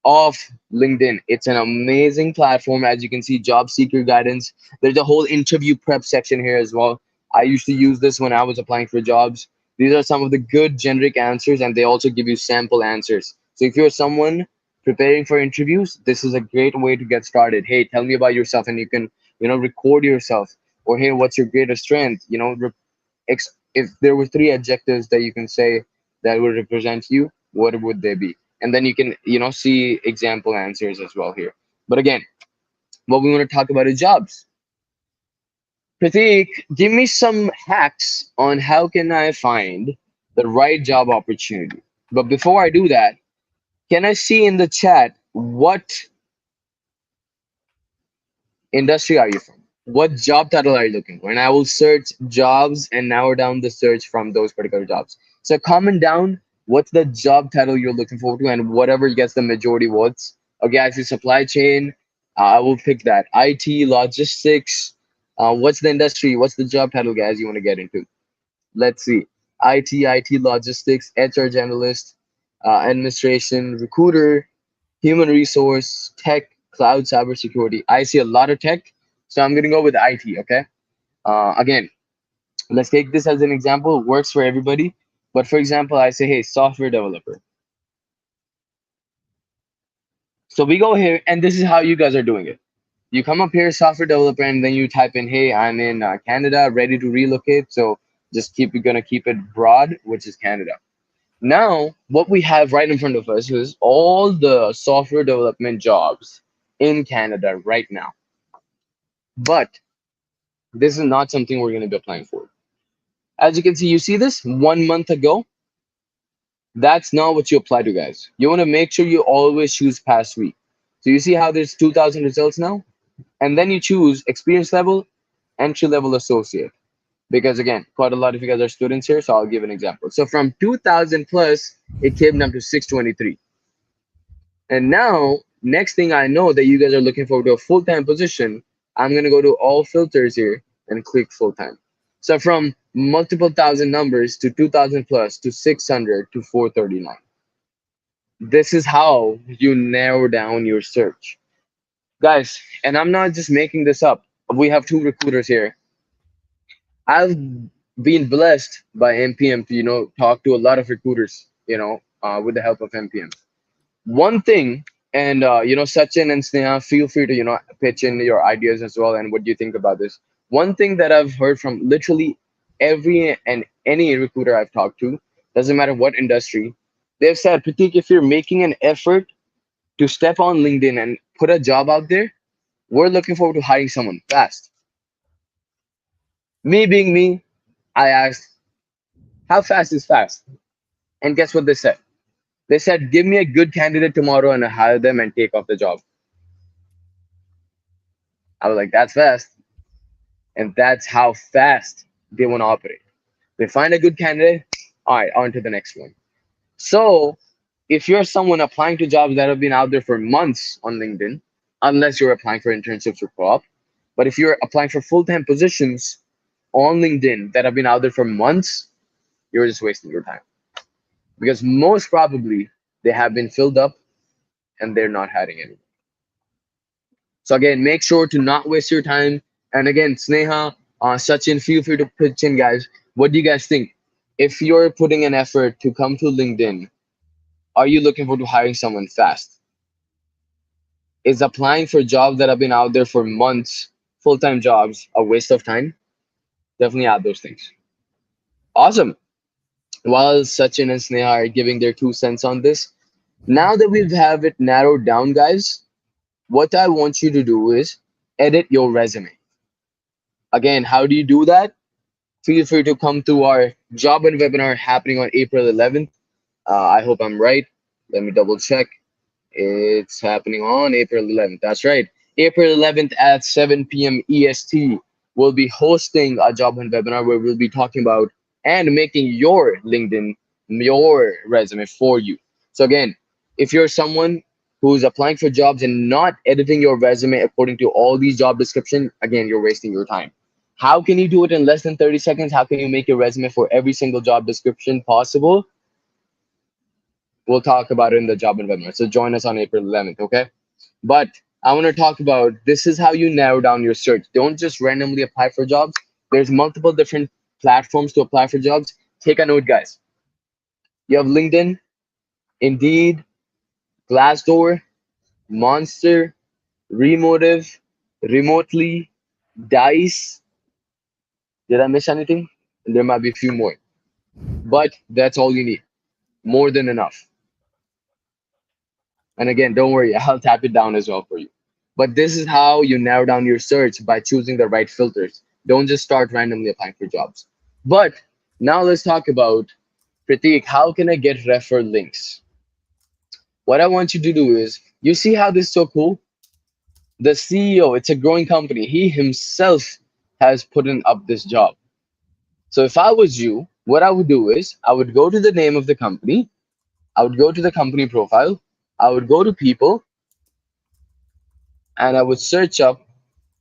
of LinkedIn. It's an amazing platform. As you can see, job seeker guidance. There's a whole interview prep section here as well. I used to use this when I was applying for jobs. These are some of the good generic answers, and they also give you sample answers. So if you're someone preparing for interviews, this is a great way to get started. Hey, tell me about yourself, and you can, record yourself. Or hey, what's your greatest strength? If there were three adjectives that you can say that would represent you, what would they be? And then you can, see example answers as well here. But again, what we want to talk about is jobs. Pratik, give me some hacks on how can I find the right job opportunity. But before I do that, can I see in the chat what industry are you from? What job title are you looking for? And I will search jobs and narrow down the search from those particular jobs. So comment down what's the job title you're looking forward to, and whatever gets the majority votes. Okay, I see supply chain. I will pick that. IT, logistics. What's the industry? What's the job title, guys, you want to get into? Let's see. IT, logistics, HR generalist, administration, recruiter, human resource, tech, cloud, cybersecurity. I see a lot of tech, so I'm gonna go with IT. Okay. Again, let's take this as an example. It works for everybody, but for example, I say, hey, software developer. So we go here, and this is how you guys are doing it. You come up here, software developer, and then you type in, hey, I'm in Canada, ready to relocate. So just gonna keep it broad, which is Canada. Now, what we have right in front of us is all the software development jobs in Canada right now. But this is not something we're going to be applying for. As you can see, you see this 1 month ago. That's not what you apply to, guys. You want to make sure you always choose past week. So you see how there's 2,000 results now? And then you choose experience level, entry level associate. Because again, quite a lot of you guys are students here, so I'll give an example. So from 2,000 plus, it came down to 623. And now, next thing I know that you guys are looking forward to a full-time position, I'm gonna go to all filters here and click full-time. So from multiple thousand numbers to 2,000 plus to 600 to 439. This is how you narrow down your search. Guys, and I'm not just making this up. We have two recruiters here. I've been blessed by MPM to, talk to a lot of recruiters, with the help of MPM. One thing, and Sachin and Sneha, feel free to pitch in your ideas as well and what do you think about this. One thing that I've heard from literally every and any recruiter I've talked to, doesn't matter what industry, they've said, Pratik, if you're making an effort to step on LinkedIn and put a job out there, we're looking forward to hiring someone fast. Me being me, I asked, how fast is fast? And guess what they said? They said, give me a good candidate tomorrow and I hire them and take off the job. I was like, that's fast. And that's how fast they want to operate. They find a good candidate, all right, on to the next one. So if you're someone applying to jobs that have been out there for months on LinkedIn, unless you're applying for internships or co-op, but if you're applying for full-time positions on LinkedIn that have been out there for months, you're just wasting your time. Because most probably they have been filled up and they're not hiring anyone. So again, make sure to not waste your time. And again, Sneha, Sachin, feel free to pitch in, guys. What do you guys think? If you're putting an effort to come to LinkedIn, are you looking forward to hiring someone fast? Is applying for jobs that have been out there for months, full-time jobs, a waste of time? Definitely add those things. Awesome. While Sachin and Sneha are giving their 2 cents on this, now that we have it narrowed down, guys, what I want you to do is edit your resume. Again, how do you do that? Feel free to come to our job and webinar happening on April 11th. I hope I'm right. Let me double check. It's happening on April 11th. That's right. April 11th at 7 p.m. EST. We'll be hosting a job hunt webinar where we'll be talking about and making your LinkedIn, your resume for you. So, again, if you're someone who's applying for jobs and not editing your resume according to all these job descriptions, again, you're wasting your time. How can you do it in less than 30 seconds? How can you make your resume for every single job description possible? We'll talk about it in the job and webinar. So join us on April 11th, okay? But I want to talk about this is how you narrow down your search. Don't just randomly apply for jobs. There's multiple different platforms to apply for jobs. Take a note, guys. You have LinkedIn, Indeed, Glassdoor, Monster, Remotive, Remotely, Dice. Did I miss anything? There might be a few more, but that's all you need. More than enough. And again, don't worry, I'll tap it down as well for you. But this is how you narrow down your search by choosing the right filters. Don't just start randomly applying for jobs. But now let's talk about, Pratik, how can I get refer links? What I want you to do is, you see how this is so cool? The CEO, it's a growing company. He himself has put in up this job. So if I was you, what I would do is I would go to the name of the company, I would go to the company profile, I would go to people, and I would search up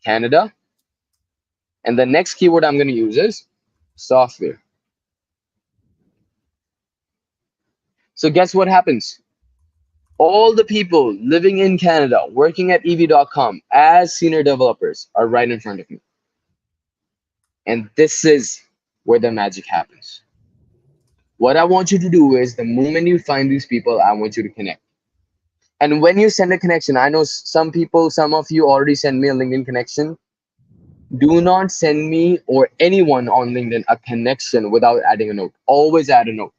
Canada. And the next keyword I'm going to use is software. So guess what happens? All the people living in Canada working at ev.com as senior developers are right in front of me. And this is where the magic happens. What I want you to do is the moment you find these people, I want you to connect. And when you send a connection, I know some people, some of you already send me a LinkedIn connection. Do not send me or anyone on LinkedIn a connection without adding a note. Always add a note.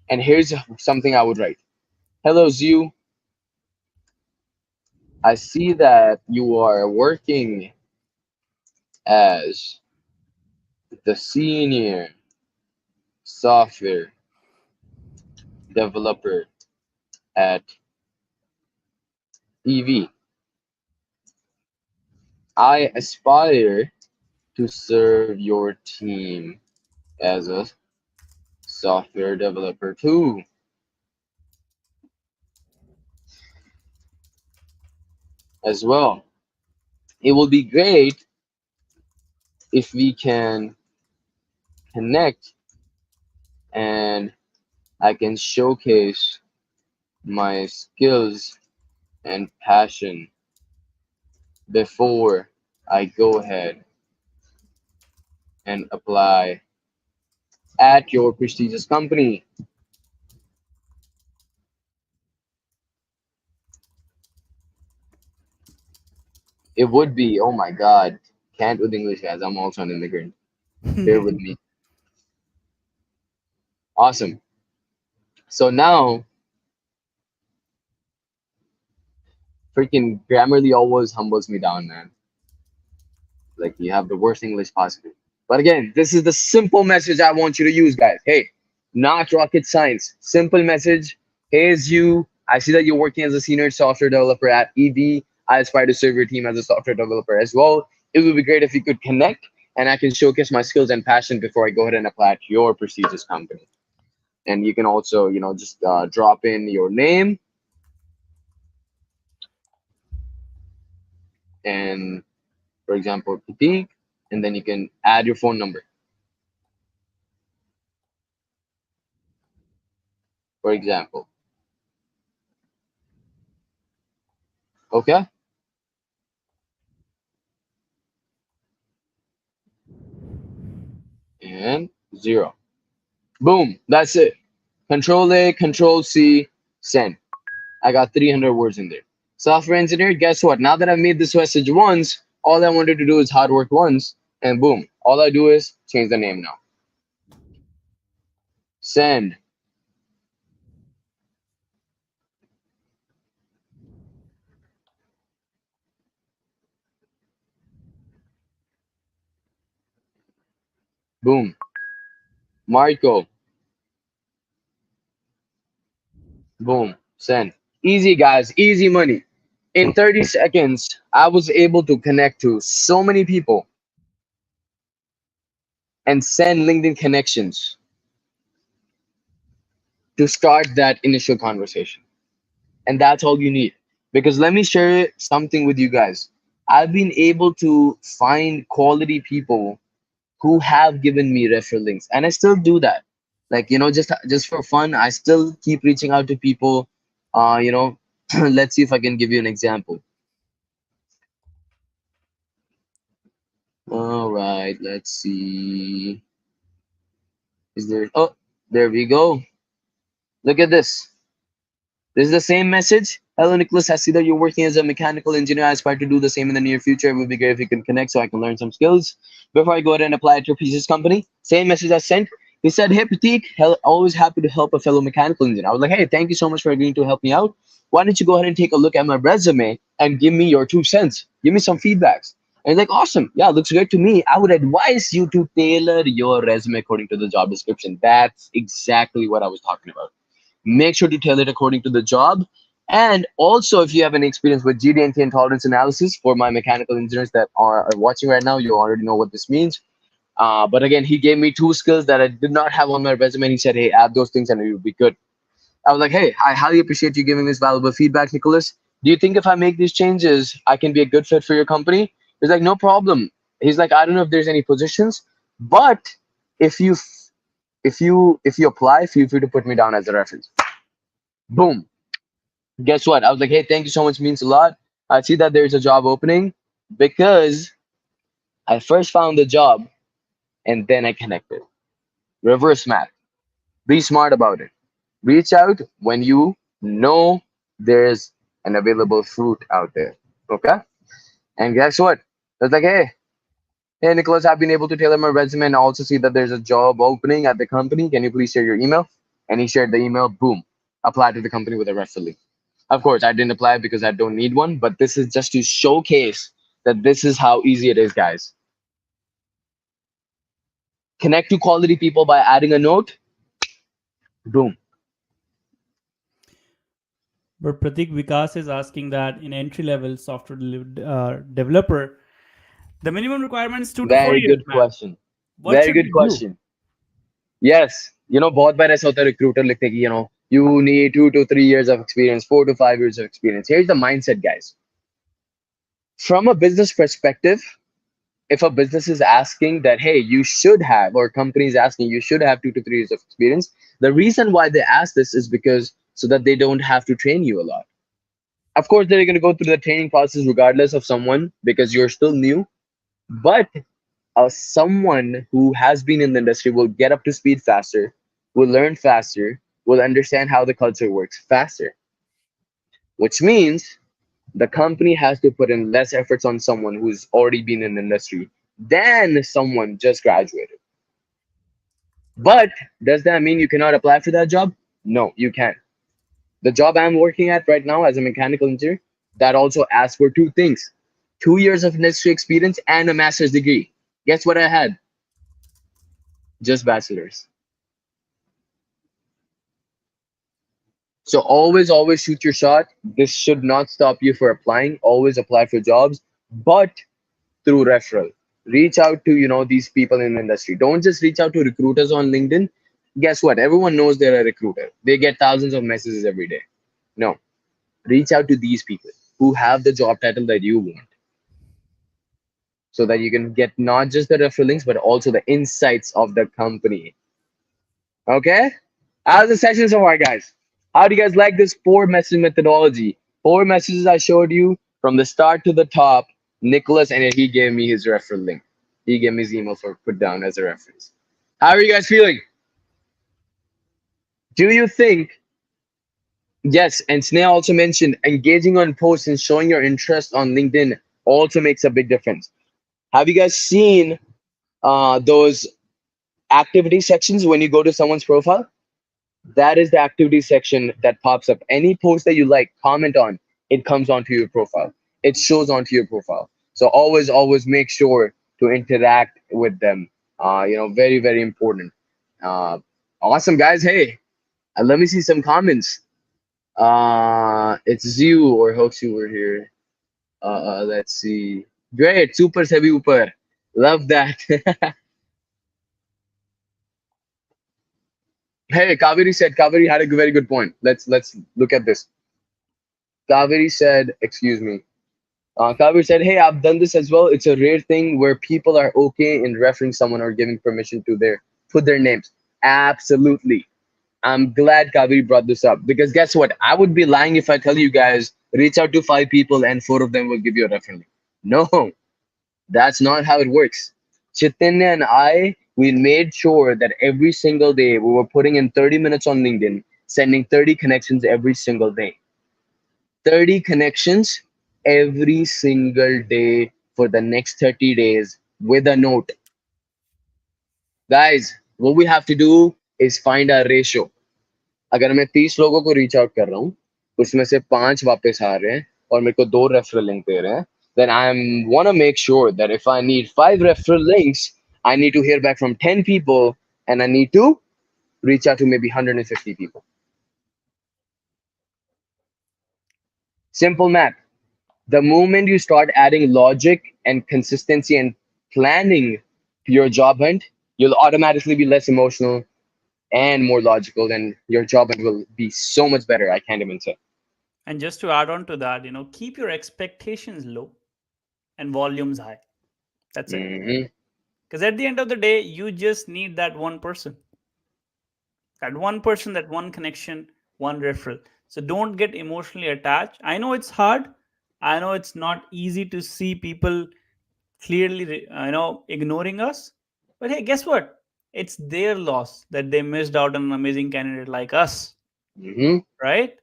And here's something I would write. Hello, Zhu. I see that you are working as the senior software developer at EV. I aspire to serve your team as a software developer too. As well. It will be great if we can connect and I can showcase my skills and passion before I go ahead and apply at your prestigious company. It would be, oh my God, can't with English, guys. I'm also an immigrant. Bear with me. Awesome. So now, freaking Grammarly always humbles me down, man. Like you have the worst English possible. But again, this is the simple message I want you to use, guys. Hey, not rocket science. Simple message. Hey, is you. I see that you're working as a senior software developer at ED. I aspire to serve your team as a software developer as well. It would be great if you could connect and I can showcase my skills and passion before I go ahead and apply at your prestigious company. And you can also, just drop in your name and, for example, Prateek, and then you can add your phone number, for example. Okay, and 0. Boom, that's it. Control A, Control C, send. I got 300 words in there. Software engineer, guess what? Now that I've made this message once, all I wanted to do is hard work once, and boom, all I do is change the name now. Send. Boom. Marco. Boom. Send. Easy, guys. Easy money. In 30 seconds, I was able to connect to so many people and send LinkedIn connections to start that initial conversation. And that's all you need. Because let me share something with you guys. I've been able to find quality people who have given me referral links, and I still do that. Like just for fun, I still keep reaching out to people. You know, let's see if I can give you an example. All right, let's see. Is there? Oh, there we go. Look at this. This is the same message. Hello, Nicholas. I see that you're working as a mechanical engineer. I aspire to do the same in the near future. It would be great if you can connect so I can learn some skills before I go ahead and apply at your previous company. Same message I sent. He said, hey, Prateek, always happy to help a fellow mechanical engineer. I was like, hey, thank you so much for agreeing to help me out. Why don't you go ahead and take a look at my resume and give me your 2 cents? Give me some feedbacks. And he's like, awesome. Yeah, looks great to me. I would advise you to tailor your resume according to the job description. That's exactly what I was talking about. Make sure to tailor it according to the job. And also, if you have any experience with GD&T and tolerance analysis, for my mechanical engineers that are watching right now, you already know what this means. But again, he gave me 2 skills that I did not have on my resume. And he said, hey, add those things and it will be good. I was like, hey, I highly appreciate you giving this valuable feedback, Nicholas. Do you think if I make these changes, I can be a good fit for your company? He's like, no problem. He's like, I don't know if there's any positions, but if you if you apply, feel free to put me down as a reference. Boom. Guess what? I was like, hey, thank you so much. Means a lot. I see that there's a job opening because I first found the job and then I connected. Reverse math. Be smart about it. Reach out when you know there's an available fruit out there. Okay? And guess what? I was like, hey, Nicholas, I've been able to tailor my resume and also see that there's a job opening at the company. Can you please share your email? And he shared the email. Boom. Apply to the company with a referral link. Of course, I didn't apply because I don't need one, but this is just to showcase that this is how easy it is, guys. Connect to quality people by adding a note. Boom. But Pratik, Vikas is asking that in entry level software developer, the minimum requirement is 2 to 4 Very years, good man. question. What Very should good we do? question. Yes, बहुत बार ऐसा होता है recruiter लिखते हैं कि you need 2 to 3 years of experience, 4 to 5 years of experience. Here's the mindset, guys. From a business perspective, if a business is asking that, hey, you should have, or company is asking you should have 2 to 3 years of experience, the reason why they ask this is because so that they don't have to train you a lot. Of course, they're going to go through the training process regardless of someone because you're still new. But someone who has been in the industry will get up to speed faster, will learn faster, will understand how the culture works faster, which means the company has to put in less efforts on someone who's already been in the industry than someone just graduated. But does that mean you cannot apply for that job? No, you can't. The job I'm working at right now as a mechanical engineer, that also asks for two things: 2 years of industry experience and a master's degree. Guess what I had? Just bachelor's. So always shoot your shot. This should not stop you for applying. Always apply for jobs, but through referral. Reach out to these people in the industry. Don't just reach out to recruiters on LinkedIn. Guess what? Everyone knows they're a recruiter. They get thousands of messages every day. No, reach out to these people who have the job title that you want, so that you can get not just the referral links but also the insights of the company. Okay? How's the session so far, guys? How do you guys like this four message methodology? Four messages I showed you from the start to the top. Nicholas, and he gave me his referral link. He gave me his email for put down as a reference. How are you guys feeling? Do you think? Yes, and Sneha also mentioned engaging on posts and showing your interest on LinkedIn also makes a big difference. Have you guys seen those activity sections when you go to someone's profile? That is the activity section that pops up. Any post that you like, comment on, it comes onto your profile. It shows onto your profile. So always make sure to interact with them. Very, very important. Uh, awesome, guys. Hey, let me see some comments. It's Zhu or Hoxu were here. Let's see. Great, super heavy upper. Love that. Hey, Kaveri had a very good point. Let's look at this. Kaveri said, excuse me. Kaveri said, "Hey, I've done this as well. It's a rare thing where people are okay in referring someone or giving permission to their put their names." Absolutely. I'm glad Kaveri brought this up, because guess what? I would be lying if I tell you guys reach out to 5 people and 4 of them will give you a referral. No, that's not how it works. Chaitanya and I, we made sure that every single day we were putting in 30 minutes on LinkedIn, sending 30 connections every single day. 30 connections every single day for the next 30 days with a note. Guys, what we have to do is find a ratio. अगर मैं 30 लोगों को reach out कर रहा हूँ, उसमें से 5 वापस आ रहे हैं और मेरे को 2 रेफरल लिंक दे रहे हैं, then I want to make sure that if I need 5 referral links, I need to hear back from 10 people and I need to reach out to maybe 150 people. Simple math. The moment you start adding logic and consistency and planning to your job hunt, you'll automatically be less emotional and more logical, and your job hunt will be so much better. I can't even say. And just to add on to that, keep your expectations low and volumes high. That's it. Hmm. Because at the end of the day, you just need that one person, that one connection, one referral. So don't get emotionally attached. I know it's hard. I know it's not easy to see people clearly, ignoring us. But hey, guess what? It's their loss that they missed out on an amazing candidate like us, Hmm. right?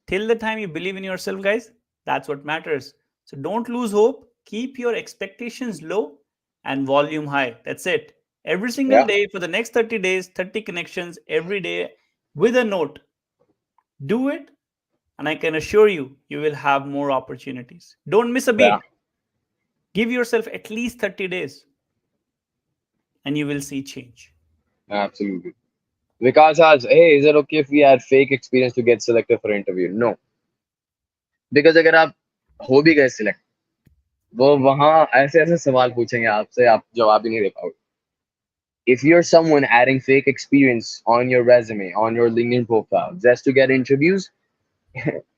Till the time you believe in yourself, guys, that's what matters. So don't lose hope. Keep your expectations low and volume high. That's it. Every single Yeah, day for the next 30 days, 30 connections every day with a note. Do it, and I can assure you, you will have more opportunities. Don't miss a yeah, beat. Give yourself at least 30 days and you will see change. absolutely. Vikas asks, hey, is it okay if we had fake experience to get selected for interview? No. Because अगर आप हो भी गए select, वो वहाँ ऐसे ऐसे सवाल पूछेंगे आपसे, आप जवाब ही नहीं दे पाओगे. If you're someone adding fake experience on your resume, on your LinkedIn profile, just to get interviews,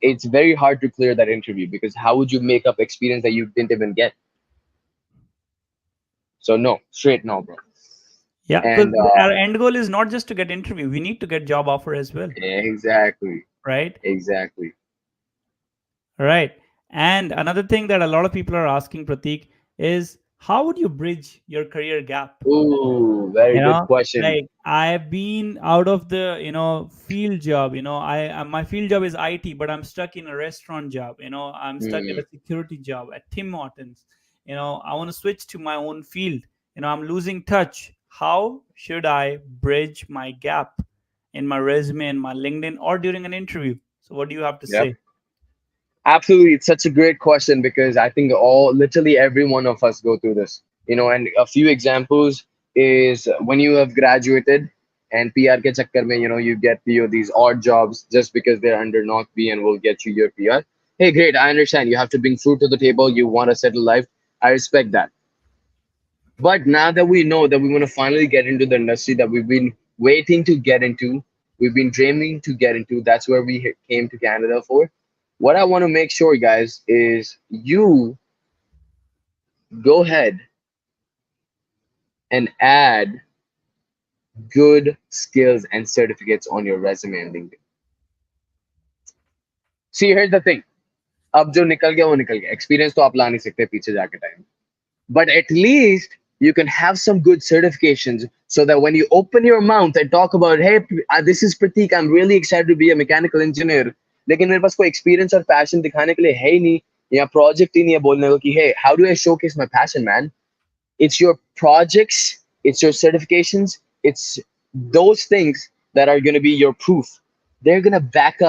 it's very hard to clear that interview, because how would you make up experience that you didn't even get? So no, straight no, bro. Yeah, because And our end goal is not just to get interview. We need to get job offer as well, exactly, right? exactly. Right. And another thing that a lot of people are asking, Pratik, is how would you bridge your career gap? Ooh, very You good know, question. like I've been out of the field job. My field job is IT, but I'm stuck in a restaurant job. I'm stuck at Mm, a security job at Tim Hortons. I want to switch to my own field. I'm losing touch. How should I bridge my gap in my resume and my LinkedIn or during an interview? So what do you have to yep. say? Absolutely, it's such a great question because I think literally every one of us go through this. And a few examples is when you have graduated and PR ke chakkar mein, you get these odd jobs just because they're under knock B and will get you your PR. Hey, great, I understand. You have to bring food to the table. You want to settle life. I respect that. But now that we know that we want to finally get into the industry that we've been waiting to get into, we've been dreaming to get into, that's where we came to Canada for. What I want to make sure, guys, is you go ahead and add good skills and certificates on your resume and LinkedIn. See, here's the thing. अब जो निकल गया वो निकल गया experience तो आप ला नहीं सकते पीछे जाके time but at least you can have some good certifications so that when you open your mouth and talk about, hey, this is Pratik, I'm really excited to be a mechanical engineer, लेकिन मेरे पास कोई experience और passion दिखाने के लिए है ही नहीं या project ही नहीं है बोलने को कि hey, how do I showcase my passion, man? It's your projects, it's your certifications, it's those things that are going to be your proof. They're going to back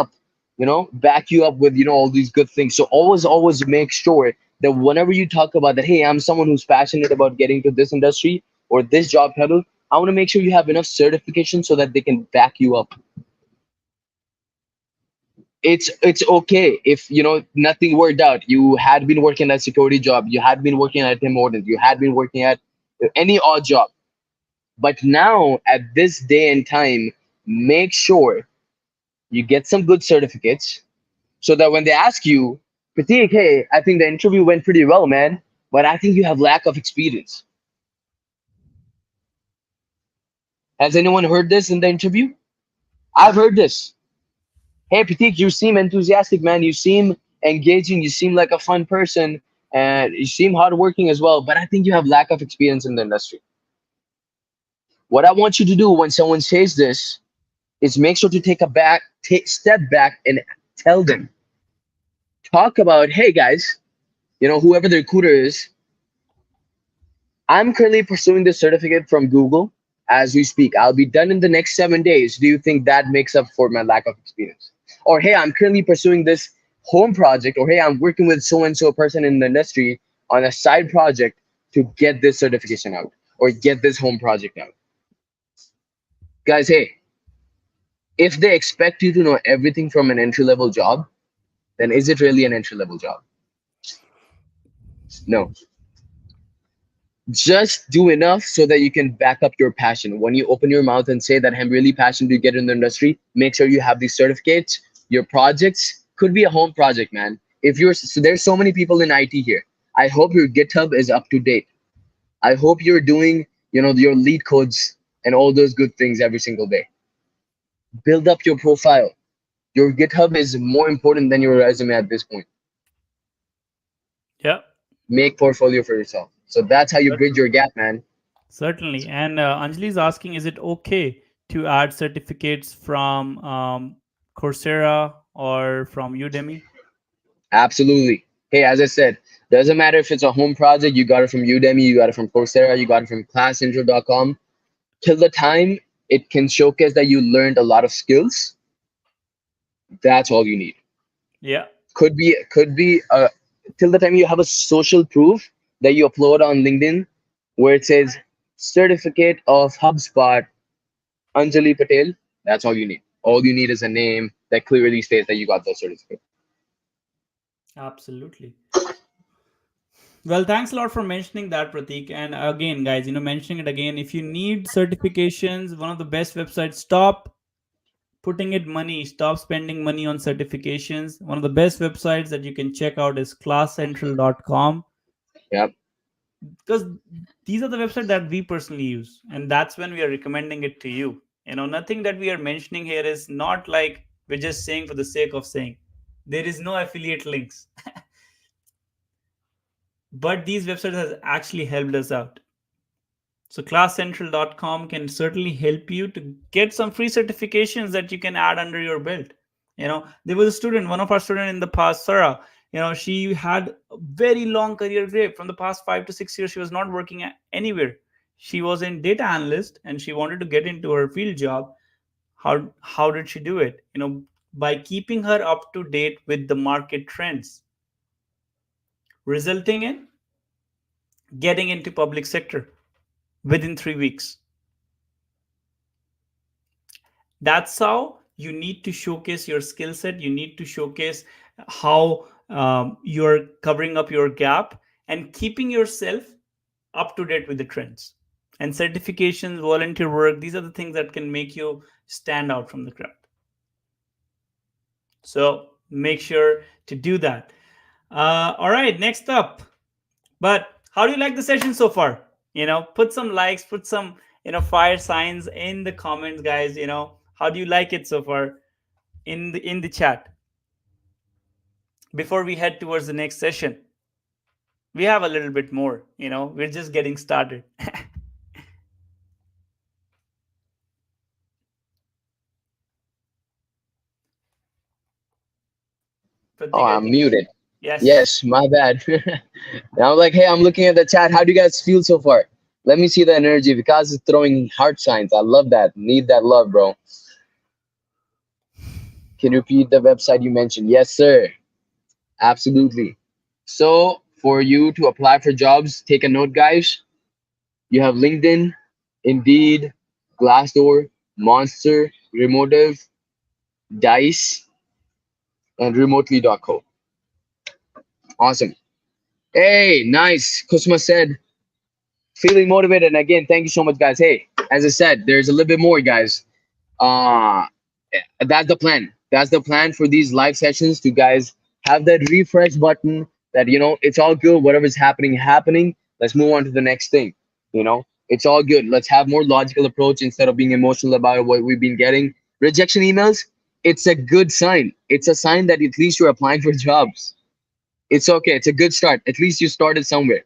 you up with all these good things. So always make sure that whenever you talk about that, hey, I'm someone who's passionate about getting to this industry or this job title, I want to make sure you have enough certification so that they can back you up. It's okay if nothing worked out. You had been working at a security job, you had been working at Tim Hortons, you had been working at any odd job. But now, at this day and time, make sure you get some good certificates so that when they ask you, Pratik, hey, I think the interview went pretty well, man, but I think you have lack of experience. Has anyone heard this in the interview? I've heard this. Hey, Pratik, you seem enthusiastic, man. You seem engaging. You seem like a fun person, and you seem hardworking as well. But I think you have lack of experience in the industry. What I want you to do when someone says this is make sure to take step back and tell them, talk about, hey guys, whoever the recruiter is, I'm currently pursuing this certificate from Google as we speak. I'll be done in the next 7 days. Do you think that makes up for my lack of experience? Or hey, I'm currently pursuing this home project, or hey, I'm working with so and so person in the industry on a side project to get this certification out or get this home project out. Guys, hey, if they expect you to know everything from an entry level job, then is it really an entry level job? No. Just do enough so that you can back up your passion. When you open your mouth and say that I'm really passionate to get in the industry, make sure you have these certificates. Your projects could be a home project, man. If you're so there's so many people in IT here. I hope your GitHub is up to date. I hope you're doing, your lead codes and all those good things every single day. Build up your profile. Your GitHub is more important than your resume at this point. Yeah. Make portfolio for yourself. So that's how you bridge your gap, man. Certainly. And Anjali is asking, is it okay to add certificates from Coursera or from Udemy? Absolutely. Hey, as I said, doesn't matter if it's a home project, you got it from Udemy, you got it from Coursera, you got it from classintro.com. Till the time it can showcase that you learned a lot of skills, that's all you need. Yeah. Could be till the time you have a social proof that you upload on LinkedIn where it says certificate of HubSpot Anjali Patel, that's all you need. All you need is a name that clearly states that you got the certificate. Absolutely. Well, thanks a lot for mentioning that, Pratik. And again, guys, mentioning it again, if you need certifications, one of the best websites, stop putting it money, stop spending money on certifications. One of the best websites that you can check out is classcentral.com, Yep. because these are the websites that we personally use. And that's when we are recommending it to you. Nothing that we are mentioning here is not like we're just saying for the sake of saying. There is no affiliate links. but these websites has actually helped us out. So classcentral.com can certainly help you to get some free certifications that you can add under your belt. There was a student, one of our students in the past, Sarah. She had a very long career gap. From the past 5 to 6 years, she was not working anywhere. She was in data analyst and she wanted to get into her field job. How did she do it? By keeping her up to date with the market trends, resulting in getting into public sector within 3 weeks. That's how you need to showcase your skill set. You need to showcase how you're covering up your gap and keeping yourself up to date with the trends. And certifications, volunteer work, these are the things that can make you stand out from the crowd. So make sure to do that. All right, next up. But how do you like the session so far? Put some likes, put some fire signs in the comments, guys. How do you like it so far in the chat? Before we head towards the next session, we have a little bit more. We're just getting started. Oh, Pratik, I I'm think muted. yes. Yes, my bad. And I'm like, hey, I'm looking at the chat. How do you guys feel so far? Let me see the energy. Because it's throwing heart signs. I love that. Need that love, bro. Can you repeat the website you mentioned? Yes, sir. Absolutely. So, for you to apply for jobs, take a note, guys. You have LinkedIn, Indeed, Glassdoor, Monster, Remotive, Dice, and remotely.co. Awesome. Hey, nice. Kusma said, feeling motivated. And again, thank you so much, guys. Hey, as I said, there's a little bit more, guys. Uh, that's the plan. That's the plan for these live sessions to guys have that refresh button that, it's all good. Whatever's happening. Let's move on to the next thing. It's all good. Let's have more logical approach instead of being emotional about what we've been getting. Rejection emails, it's a good sign. It's a sign that at least you're applying for jobs. It's okay. It's a good start. At least you started somewhere.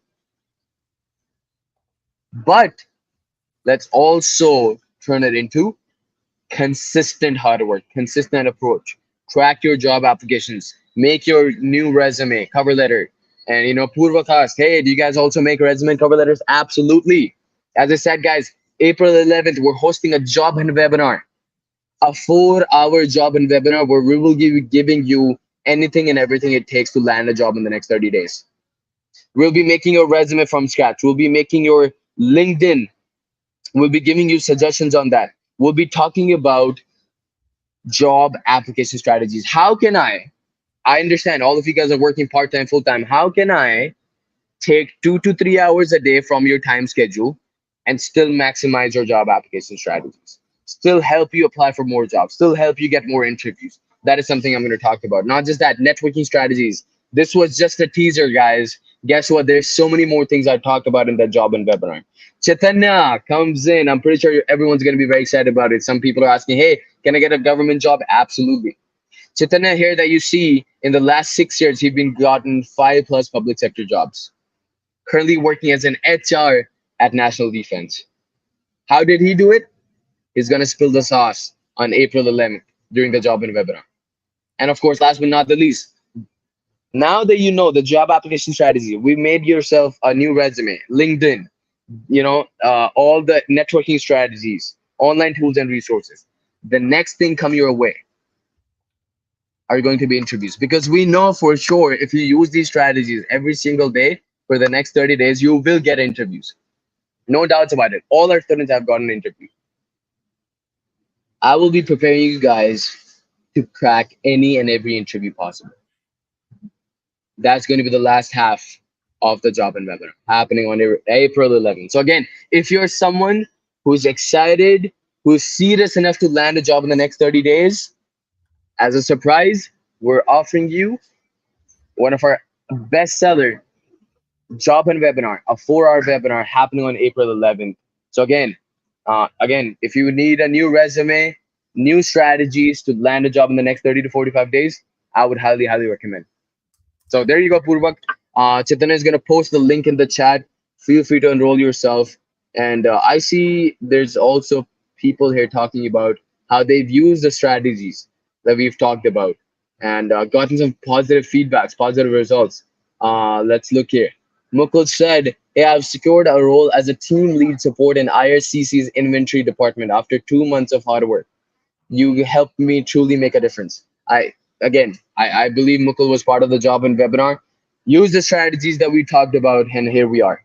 But let's also turn it into consistent hard work, consistent approach. Track your job applications, make your new resume, cover letter. And Purva asked, hey, do you guys also make resume and cover letters? Absolutely. As I said, guys, April 11th, we're hosting a job and webinar, a 4-hour job and webinar where we will be giving you anything and everything it takes to land a job in the next 30 days. We'll be making your resume from scratch. We'll be making your LinkedIn. We'll be giving you suggestions on that. We'll be talking about job application strategies. How can I understand all of you guys are working part-time, full-time. How can I take 2 to 3 hours a day from your time schedule and still maximize your job application strategies? Still help you apply for more jobs, still help you get more interviews. That is something I'm going to talk about. Not just that, networking strategies. This was just a teaser, guys. Guess what? There's so many more things I talked about in that job and webinar. Chaitanya comes in. I'm pretty sure everyone's going to be very excited about it. Some people are asking, hey, can I get a government job? Absolutely. Chaitanya here that you see in the last 6 years, he's been gotten 5+ public sector jobs. Currently working as an HR at National Defense. How did he do it? He's gonna spill the sauce on April 11th during the job and webinar. And of course, last but not the least, now that you know the job application strategy, we made yourself a new resume, LinkedIn, all the networking strategies, online tools and resources. The next thing come your way are going to be interviews, because we know for sure if you use these strategies every single day for the next 30 days, you will get interviews. No doubts about it. All our students have gotten an interview. I will be preparing you guys to crack any and every interview possible. That's going to be the last half of the job and webinar happening on April 11th. So again, if you're someone who's excited, who's serious enough to land a job in the next 30 days, as a surprise, we're offering you one of our bestseller job and webinar, a 4-hour webinar happening on April 11th. So again, if you need a new resume, new strategies to land a job in the next 30 to 45 days, I would highly, highly recommend. So there you go, Purvak. Chaitanya is gonna post the link in the chat. Feel free to enroll yourself. And I see there's also people here talking about how they've used the strategies that we've talked about and gotten some positive feedbacks, positive results. Let's look here. Mukul said, "Hey, I've secured a role as a team lead support in IRCC's inventory department after 2 months of hard work. You helped me truly make a difference." I believe Mukul was part of the job and webinar. Use the strategies that we talked about, and here we are.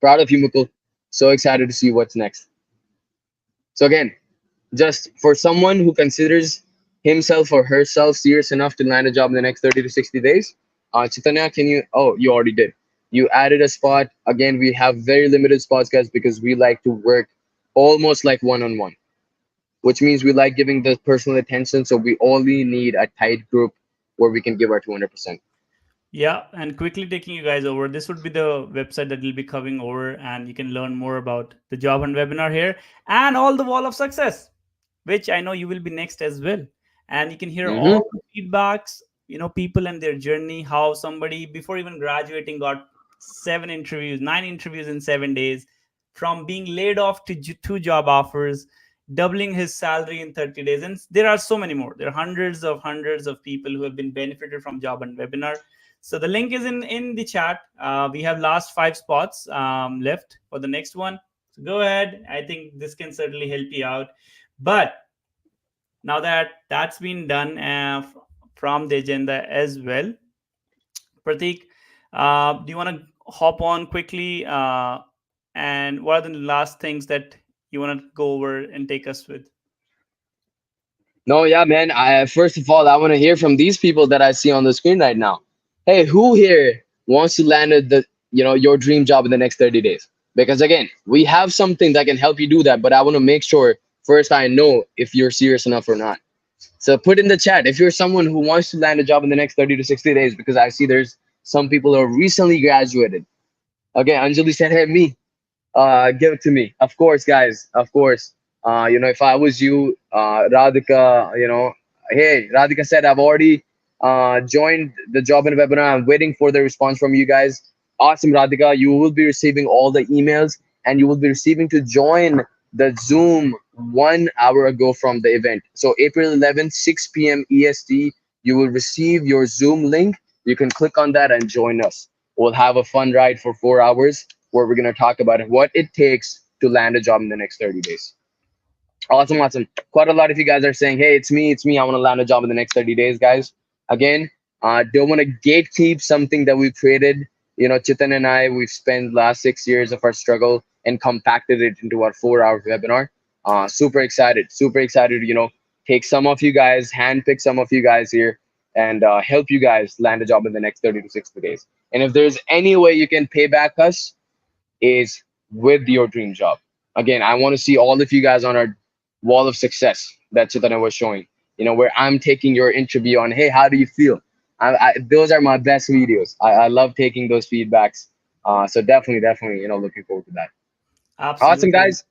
Proud of you, Mukul. So excited to see what's next. So again, just for someone who considers himself or herself serious enough to land a job in the next 30 to 60 days, Chaitanya, can you? Oh, you already did. You added a spot. Again, we have very limited spots, guys, because we like to work almost like one on one, which means we like giving the personal attention. So we only need a tight group where we can give our 200%. Yeah, and quickly taking you guys over, this would be the website that we'll be covering over, and you can learn more about the job and webinar here and all the wall of success, which I know you will be next as well. And you can hear Mm-hmm. all the feedbacks, people and their journey, how somebody before even graduating got 7 interviews, 9 interviews in 7 days, from being laid off to 2 job offers, doubling his salary in 30 days. And there are so many more. There are hundreds of people who have been benefited from job and webinar. So the link is in the chat. We have last 5 spots left for the next one. So go ahead. I think this can certainly help you out. But now that that's been done from the agenda as well, Pratik, do you want to hop on quickly? And what are the last things that you want to go over and take us with? No, yeah, man. I first of all, I want to hear from these people that I see on the screen right now. Hey, who here wants to land at the your dream job in the next 30 days? Because again, we have something that can help you do that, but I want to make sure first I know if you're serious enough or not. So put in the chat if you're someone who wants to land a job in the next 30 to 60 days, because I see there's some people who are recently graduated. Okay, Anjali said, "Hey, me." Give it to me. Of course, guys. Of course. If I was you, Radhika, hey, Radhika said, I've already joined the job and webinar. I'm waiting for the response from you guys. Awesome, Radhika. You will be receiving all the emails and you will be receiving to join the Zoom 1 hour ago from the event. So April 11th, 6 p.m. EST, you will receive your Zoom link. You can click on that and join us. We'll have a fun ride for 4 hours where we're going to talk about what it takes to land a job in the next 30 days. Awesome, awesome. Quite a lot of you guys are saying, hey, it's me. I want to land a job in the next 30 days, guys. Again, don't want to gatekeep something that we've created. Chitan and I, we've spent last 6 years of our struggle and compacted it into our 4 hour webinar. Super excited to, take some of you guys, handpick some of you guys here and help you guys land a job in the next 30 to 60 days. And if there's any way you can pay back us, is with your dream job. Again, I want to see all of you guys on our wall of success that Chaitanya was showing. Where I'm taking your interview on, hey, how do you feel? Those are my best videos. I love taking those feedbacks. So definitely, looking forward to that. Awesome, Absolutely. guys.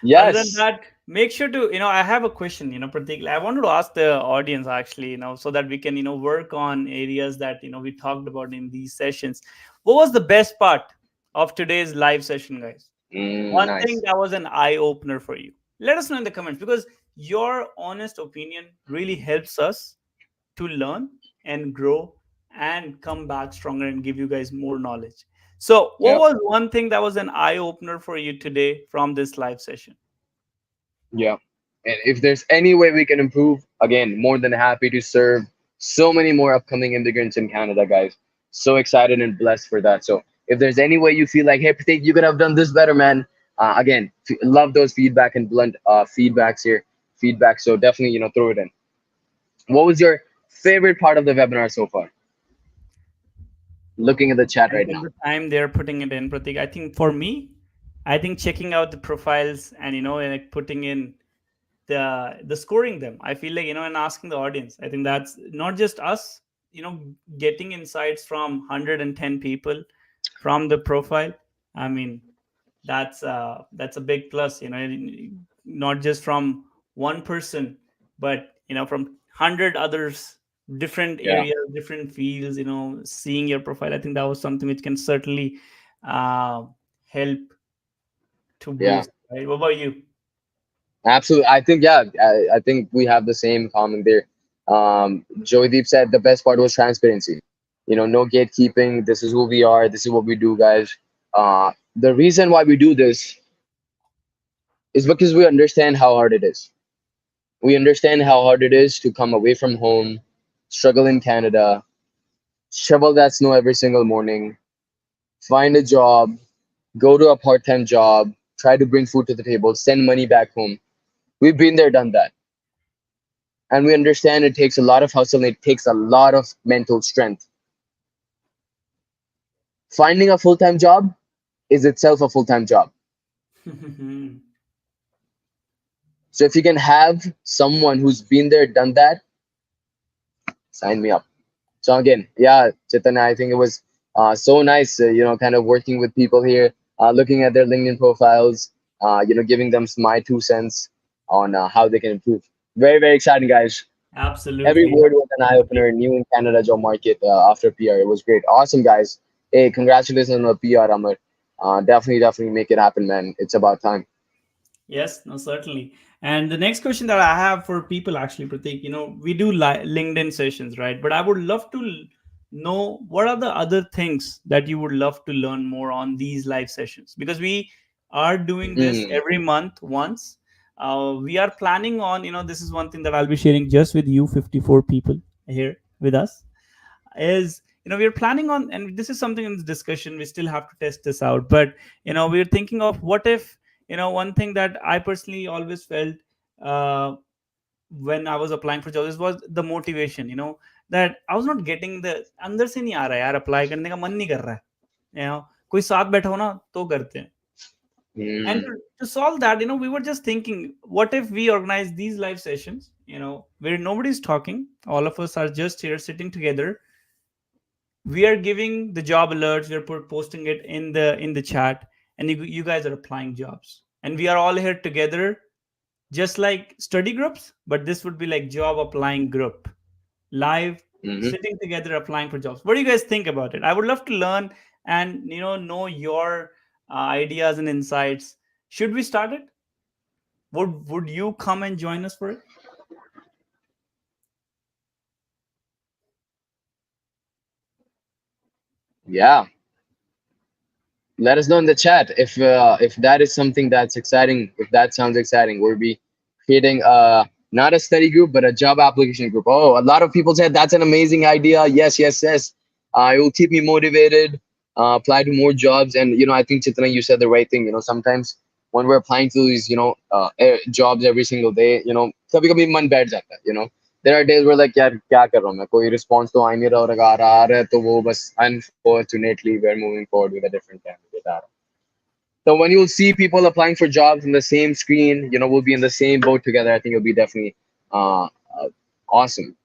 Other than Yes. that, make sure to, I have a question, particularly I wanted to ask the audience actually, so that we can, work on areas that, we talked about in these sessions. What was the best part of today's live session, guys? One thing Nice. that was an eye opener for you. Let us know in the comments, because your honest opinion really helps us to learn and grow and come back stronger and give you guys more knowledge. So, what Yeah. was one thing that was an eye opener for you today from this live session? Yeah. And if there's any way we can improve, again, more than happy to serve so many more upcoming immigrants in Canada, guys. So excited and blessed for that. So if there's any way you feel like, hey, Pratik, you could have done this better, man. Again, love those feedback and blunt feedbacks here. Feedback. So definitely, throw it in. What was your favorite part of the webinar so far? Looking at the chat And right take now. the time they're putting it in, Pratik. I think for me, I think checking out the profiles and like putting in the scoring them. I feel like and asking the audience. I think that's not just us. Getting insights from 110 people from the profile. I mean, that's a big plus. Not just from one person, but from 100 others different Yeah. areas, different fields, seeing your profile. I think that was something which can certainly uh, help to Yeah. boost, right? What about you? Absolutely. I think, yeah, I think we have the same common there. Joydeep said the best part was transparency. No gatekeeping. This is who we are. This is what we do, guys. The reason why we do this is because we understand how hard it is. We understand how hard it is to come away from home, struggle in Canada, shovel that snow every single morning, find a job, go to a part-time job, try to bring food to the table, send money back home. We've been there, done that. And we understand it takes a lot of hustle and it takes a lot of mental strength. Finding a full-time job is itself a full-time job. So if you can have someone who's been there, done that, sign me up. So again, yeah, Chaitanya, I think it was so nice, kind of working with people here, looking at their LinkedIn profiles, giving them my 2 cents on how they can improve. Very, very exciting, guys. Every Absolutely. word was an eye opener. New in Canada job market after PR. It was great. Awesome, guys. Hey, congratulations on the PR, Amar. Definitely, definitely make it happen, man. It's about time. Yes, no, certainly. And the next question that I have for people, actually, Pratik, we do LinkedIn sessions, right? But I would love to know what are the other things that you would love to learn more on these live sessions, because we are doing this Mm, every month once. We are planning on, this is one thing that I'll be sharing just with you, 54 people here with us, is we're planning on, and this is something in this discussion we still have to test this out, but we're thinking of what if, one thing that I personally always felt uh, when I was applying for jobs was the motivation, that I was not getting the अंदर से नहीं आ रहा है यार, apply करने का मन नहीं कर रहा है, कोई साथ बैठा हो ना तो करते हैं. And mm, to solve that, we were just thinking, what if we organize these live sessions, where nobody's talking, all of us are just here sitting together, we are giving the job alerts, we're posting it in the chat, and you guys are applying jobs, and we are all here together, just like study groups, but this would be like job applying group, live, mm-hmm. sitting together applying for jobs. What do you guys think about it? I would love to learn and know your ideas and insights. Should we start it? Would you come and join us for it? Yeah. Let us know in the chat if that is something that's exciting. If that sounds exciting, we'll be creating not a study group but a job application group. Oh, a lot of people said that's an amazing idea. Yes, yes, yes. It will keep me motivated. Apply to more jobs, and I think Chitana, you said the right thing. Sometimes when we're applying to these jobs every single day, कभी कभी मन बैठ जाता है. There are days where like यार क्या कर रहा हूँ मैं, कोई response तो आ नहीं रहा, और अगर आ रहा है तो वो बस unfortunately we're moving forward with a different candidate. So when you'll see people applying for jobs in the same screen, we'll be in the same boat together. I think it'll be definitely uh, awesome.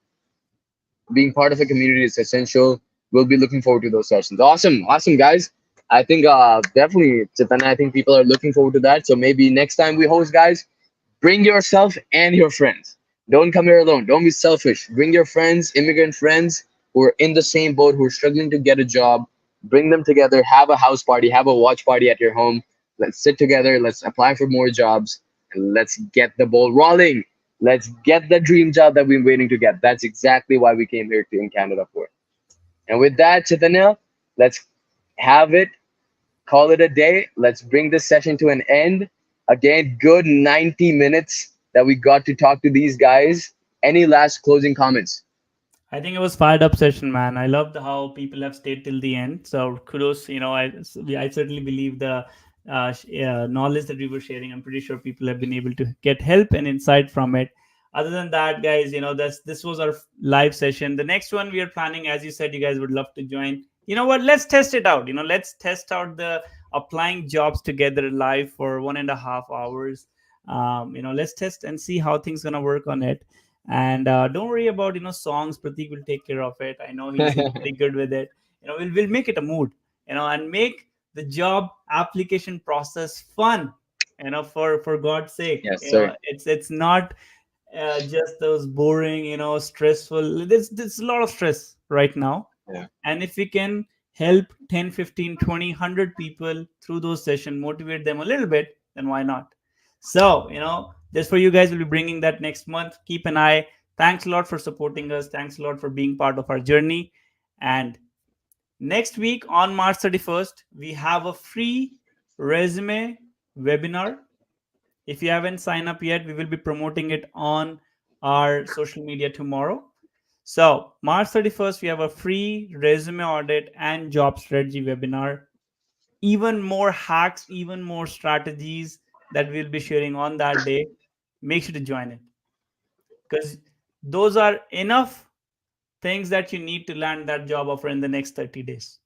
Being part of a community is essential. We'll be looking forward to those sessions. Awesome, awesome, guys. I think definitely, Chitana, I think people are looking forward to that. So maybe next time we host, guys, bring yourself and your friends. Don't come here alone. Don't be selfish. Bring your friends, immigrant friends who are in the same boat, who are struggling to get a job. Bring them together. Have a house party. Have a watch party at your home. Let's sit together. Let's apply for more jobs. And let's get the ball rolling. Let's get the dream job that we've been waiting to get. That's exactly why we came here to in Canada for. And with that, Chaitanya, let's have it, call it a day. Let's bring this session to an end. Again, good 90 minutes that we got to talk to these guys. Any last closing comments? I think it was fired up session, man. I loved how people have stayed till the end. So kudos. I certainly believe the knowledge that we were sharing. I'm pretty sure people have been able to get help and insight from it. Other than that, guys, this was our live session. The next one we are planning, as you said, you guys would love to join. You know what? Let's test it out. Let's test out the applying jobs together live for 1.5 hours. Let's test and see how things gonna work on it. And don't worry about songs. Pratik will take care of it. I know he's pretty good with it. We'll make it a mood, and make the job application process fun, for God's sake. Yes, sir. It's not just those boring, stressful. There's a lot of stress right now. Yeah. And if we can help 10, 15, 20, 100 people through those sessions, motivate them a little bit, then why not? So, just for you guys, we'll be bringing that next month. Keep an eye. Thanks a lot for supporting us. Thanks a lot for being part of our journey. And next week on March 31st, we have a free resume webinar. If you haven't signed up yet, we will be promoting it on our social media tomorrow. So March 31st, we have a free resume audit and job strategy webinar. Even more hacks, even more strategies that we'll be sharing on that day. Make sure to join it, because those are enough things that you need to land that job offer in the next 30 days.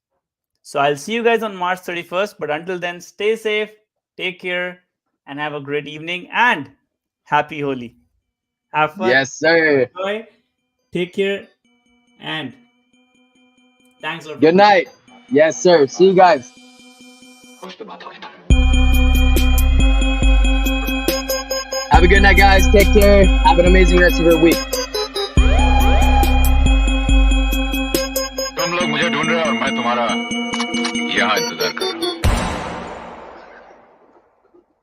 So I'll see you guys on March 31st. But until then, stay safe, take care, and have a great evening and happy Holi. Have fun, Yes, sir. enjoy, take care, and thanks a lot for Good being. night. Yes, sir. See you guys. Have a good night, guys. Take care. Have an amazing rest of your week. तुम लोग मुझे ढूंढ रहे हो और मैं तुम्हारा यहाँ इंतजार कर